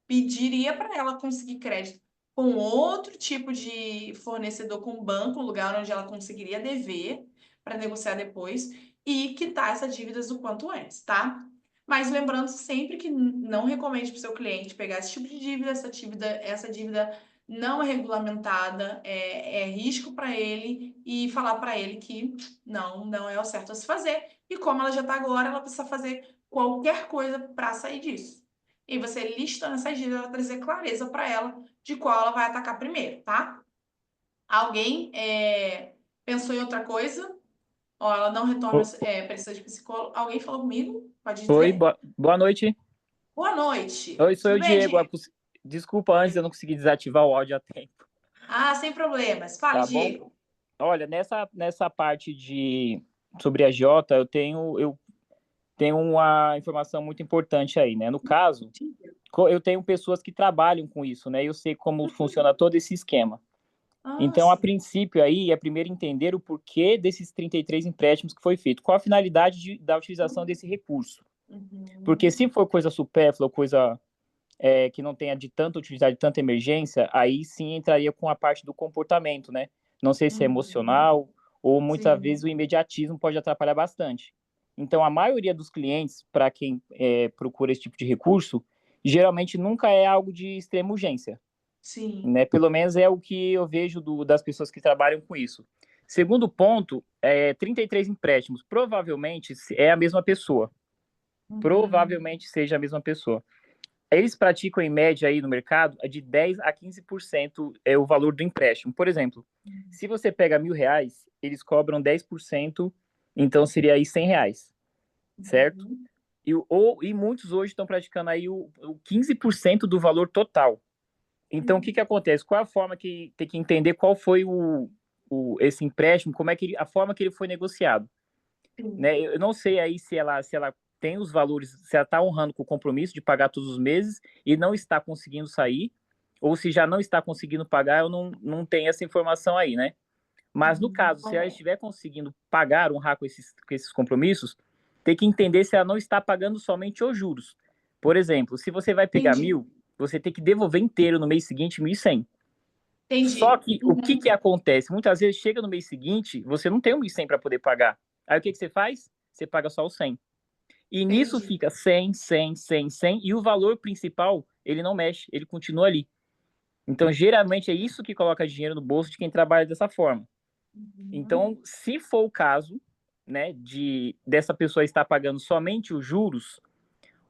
Pediria para ela conseguir crédito com outro tipo de fornecedor, com banco, lugar onde ela conseguiria dever para negociar depois e quitar essas dívidas o quanto antes, tá? Mas lembrando sempre que não recomende para o seu cliente pegar esse tipo de dívida, essa dívida não é regulamentada, é risco para ele, e falar para ele que não é o certo a se fazer. E como ela já está agora, ela precisa fazer qualquer coisa para sair disso. E você listando essas dívidas, vai trazer clareza para ela de qual ela vai atacar primeiro, tá? Alguém pensou em outra coisa? Ó, ela não retorna, precisa de psicólogo. Alguém falou comigo? Pode Oi, dizer? boa noite. Boa noite. Oi, sou Tudo eu, bem, Diego. Diego? Desculpa, antes eu não consegui desativar o áudio a tempo, Ah, sem problemas. Fale, tá bom? Diego. Olha, nessa parte sobre a Jota, eu tenho uma informação muito importante aí, né? No caso, eu tenho pessoas que trabalham com isso, né? Eu sei como funciona todo esse esquema. Então, a Nossa. princípio aí, é primeiro entender o porquê desses 33 empréstimos que foi feito. Qual a finalidade da utilização desse recurso? Porque se for coisa supérflua, coisa que não tenha de tanta utilidade, de tanta emergência, aí sim entraria com a parte do comportamento, né? Não sei se é emocional ou muitas vezes o Sim. imediatismo pode atrapalhar bastante. Então, a maioria dos clientes, para quem procura esse tipo de recurso, geralmente nunca é algo de extrema urgência, Sim. né? Pelo menos é o que eu vejo das pessoas que trabalham com isso. Segundo ponto, 33 empréstimos, provavelmente é a mesma pessoa. Provavelmente seja a mesma pessoa. Eles praticam em média aí no mercado de 10 a 15% é o valor do empréstimo. Por exemplo, se você pega R$ 1.000, eles cobram 10%, então seria aí R$ 100, certo? E muitos hoje estão praticando aí o 15% do valor total. Então, o que acontece? Qual é a forma que tem que entender qual foi esse empréstimo, como é que a forma que ele foi negociado, né? Eu não sei aí se ela tem os valores, se ela está honrando com o compromisso de pagar todos os meses e não está conseguindo sair, ou se já não está conseguindo pagar, eu não tenho essa informação aí, né? Mas no caso, se ela estiver conseguindo pagar, honrar com esses compromissos, tem que entender se ela não está pagando somente os juros. Por exemplo, se você vai pegar Entendi. 1.000, você tem que devolver inteiro no mês seguinte 1.100. Só Entendi. que o que acontece? Muitas vezes chega no mês seguinte, você não tem 1.100 para poder pagar. Aí o que você faz? Você paga só o 100. E nisso Entendi. fica 100, 100, 100, 100, e o valor principal, ele não mexe, ele continua ali. Então, geralmente, é isso que coloca dinheiro no bolso de quem trabalha dessa forma. Então, se for o caso, né, dessa pessoa estar pagando somente os juros,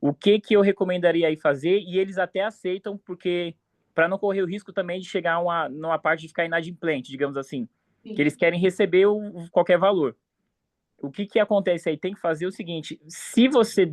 o que eu recomendaria aí fazer, e eles até aceitam, porque para não correr o risco também de chegar numa parte de ficar inadimplente, digamos assim, que eles querem receber qualquer valor. O que acontece aí? Tem que fazer o seguinte: se você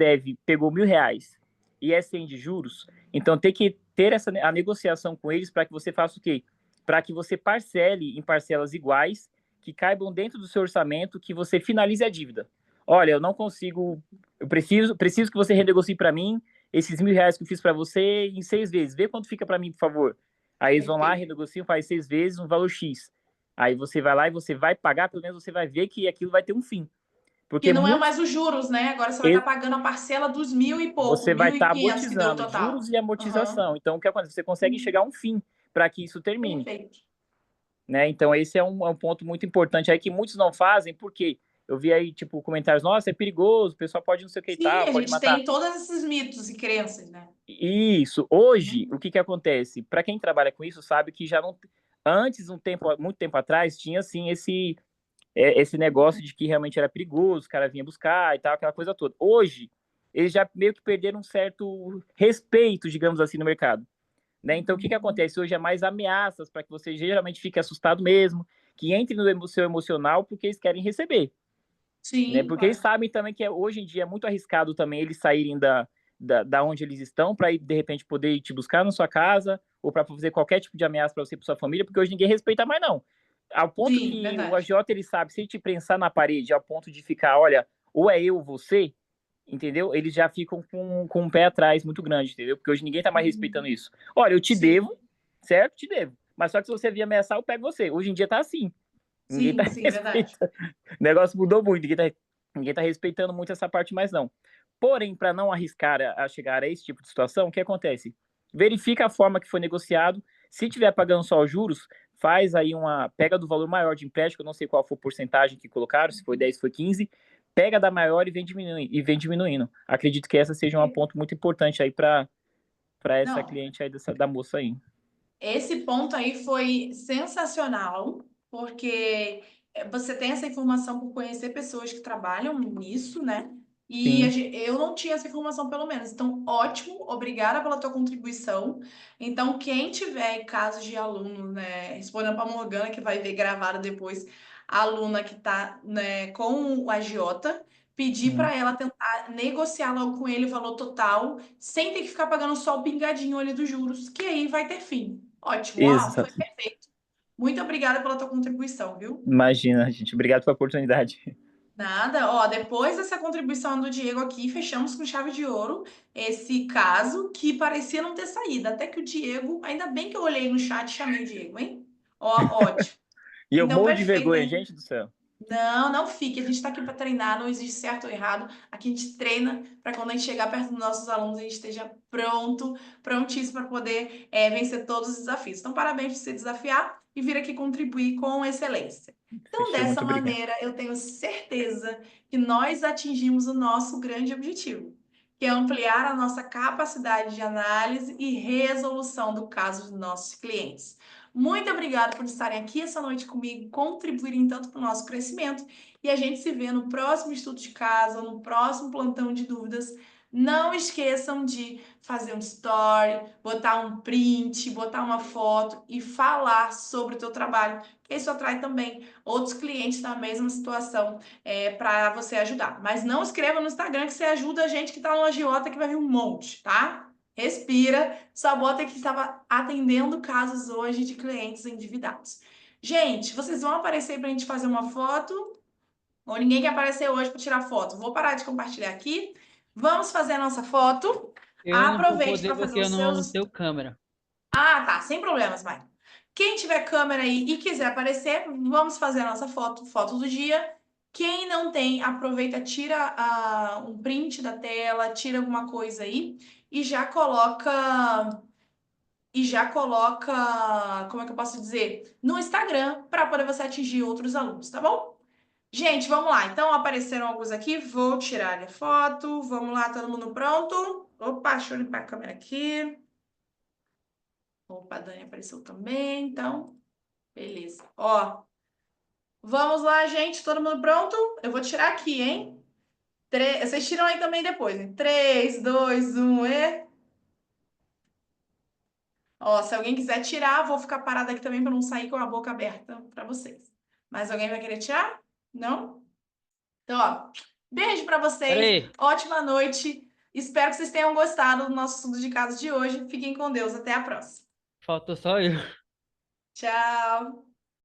pegou R$ 1.000 e é 100 de juros, então tem que ter a negociação com eles para que você faça o quê? Para que você parcele em parcelas iguais, que caibam dentro do seu orçamento, que você finalize a dívida. Olha, eu não consigo, eu preciso que você renegocie para mim esses R$ 1.000 que eu fiz para você em 6 vezes. Vê quanto fica para mim, por favor. Aí eles vão lá, renegociam, faz 6 vezes, um valor X. Aí você vai lá e você vai pagar, pelo menos você vai ver que aquilo vai ter um fim. Porque Que não é muitos mais os juros, né? Agora você vai estar pagando a parcela dos 1.000 e pouco, você vai estar 1.500 que deu o amortizando total. juros e Aham. amortização. Então, o que acontece? Você consegue chegar a um fim para que isso termine, Perfeito. né? Então, esse é um ponto muito importante aí que muitos não fazem, porque eu vi aí, tipo, comentários, nossa, é perigoso, o pessoal pode não sei o que e Sim, tal, a pode gente matar. tem todos esses mitos e crenças, né? Isso. Hoje, o que que acontece? Para quem trabalha com isso, sabe que já não. Antes, muito tempo atrás, tinha assim esse negócio de que realmente era perigoso, o cara vinha buscar e tal, aquela coisa toda. Hoje, eles já meio que perderam um certo respeito, digamos assim, no mercado. Né? Então, o que que acontece? Hoje é mais ameaças para que você geralmente fique assustado mesmo, que entre no seu emocional porque eles querem receber. Né? Sim, Porque eles claro. sabem também que hoje em dia é muito arriscado também eles saírem da onde eles estão para ir, de repente, poder ir te buscar na sua casa ou para fazer qualquer tipo de ameaça para você e para sua família, porque hoje ninguém respeita mais, não. Ao ponto Sim, que o verdade. agiota, ele sabe, se ele te prensar na parede, ao ponto de ficar, olha, ou é eu ou você, entendeu? Eles já ficam com um pé atrás muito grande, entendeu? Porque hoje ninguém tá mais respeitando isso. Olha, eu te Sim, devo, certo? Te devo. Mas só que se você vir ameaçar, eu pego você. Hoje em dia tá assim. Ninguém tá sim, verdade. respeitando. O negócio mudou muito, ninguém tá respeitando muito essa parte mais não. Porém, para não arriscar a chegar a esse tipo de situação, o que acontece? Verifica a forma que foi negociado. Se tiver pagando só os juros, faz aí pega do valor maior de empréstimo, eu não sei qual foi a porcentagem que colocaram, se foi 10, se foi 15, pega da maior e vem diminuindo. Acredito que essa seja um ponto muito importante aí para essa Não, cliente aí da moça aí. esse ponto aí foi sensacional, porque você tem essa informação por conhecer pessoas que trabalham nisso, né? E Sim, eu não tinha essa informação, pelo menos. Então, ótimo, obrigada pela tua contribuição. Então, quem tiver casos de aluno, né, respondendo para a Morgana, que vai ver gravado depois, a aluna que está, né, com o agiota, pedir sim. para ela tentar negociar logo com ele o valor total, sem ter que ficar pagando só o pingadinho ali dos juros, que aí vai ter fim. Ótimo, ó, foi Exato. perfeito. Muito obrigada pela tua contribuição, viu? Imagina, gente. Obrigado pela oportunidade. Nada, ó, depois dessa contribuição do Diego aqui, fechamos com chave de ouro esse caso que parecia não ter saído. Até que o Diego, ainda bem que eu olhei no chat e chamei o Diego, hein? Ó, ótimo. E eu Então, morro de perfeito. vergonha, gente do céu. Não, não fique. A gente está aqui para treinar, não existe certo ou errado. Aqui a gente treina para quando a gente chegar perto dos nossos alunos, a gente esteja pronto, prontíssimo para poder vencer todos os desafios. Então, parabéns por se desafiar e vir aqui contribuir com excelência. Então, Fechou, dessa muito obrigado. maneira, eu tenho certeza que nós atingimos o nosso grande objetivo, que é ampliar a nossa capacidade de análise e resolução do caso dos nossos clientes. Muito obrigada por estarem aqui essa noite comigo, contribuírem tanto para o nosso crescimento. E a gente se vê no próximo estudo de caso, no próximo plantão de dúvidas. Não esqueçam de fazer um story, botar um print, botar uma foto e falar sobre o teu trabalho, que isso atrai também outros clientes na mesma situação para você ajudar. Mas não escreva no Instagram que você ajuda a gente que está no agiota, que vai vir um monte, tá? Respira, só bota que estava atendendo casos hoje de clientes endividados. Gente, vocês vão aparecer para a gente fazer uma foto? Ou ninguém quer aparecer hoje para tirar foto? Vou parar de compartilhar aqui. Vamos fazer a nossa foto. Eu não vou Aproveite poder para fazer porque eu os não seus. tenho câmera. Ah, tá, sem problemas, Mike. Quem tiver câmera aí e quiser aparecer, vamos fazer a nossa foto, foto do dia. Quem não tem, aproveita, tira um print da tela, tira alguma coisa aí e já coloca como é que eu posso dizer, no Instagram para poder você atingir outros alunos, tá bom? Gente, vamos lá. Então apareceram alguns aqui, vou tirar a foto. Vamos lá, todo mundo pronto? Opa, deixa eu limpar a câmera aqui. Opa, a Dani apareceu também, então, beleza. Ó, vamos lá, gente, todo mundo pronto? Eu vou tirar aqui, hein? Vocês tiram aí também depois, hein? 3, 2, 1 e... Ó, se alguém quiser tirar, vou ficar parada aqui também para não sair com a boca aberta para vocês. Mas alguém vai querer tirar? Não? Então, ó, beijo para Pera vocês. aí, Ótima noite. Espero que vocês tenham gostado do nosso estudo de casos de hoje. Fiquem com Deus. Até a próxima. faltou só eu. Tchau.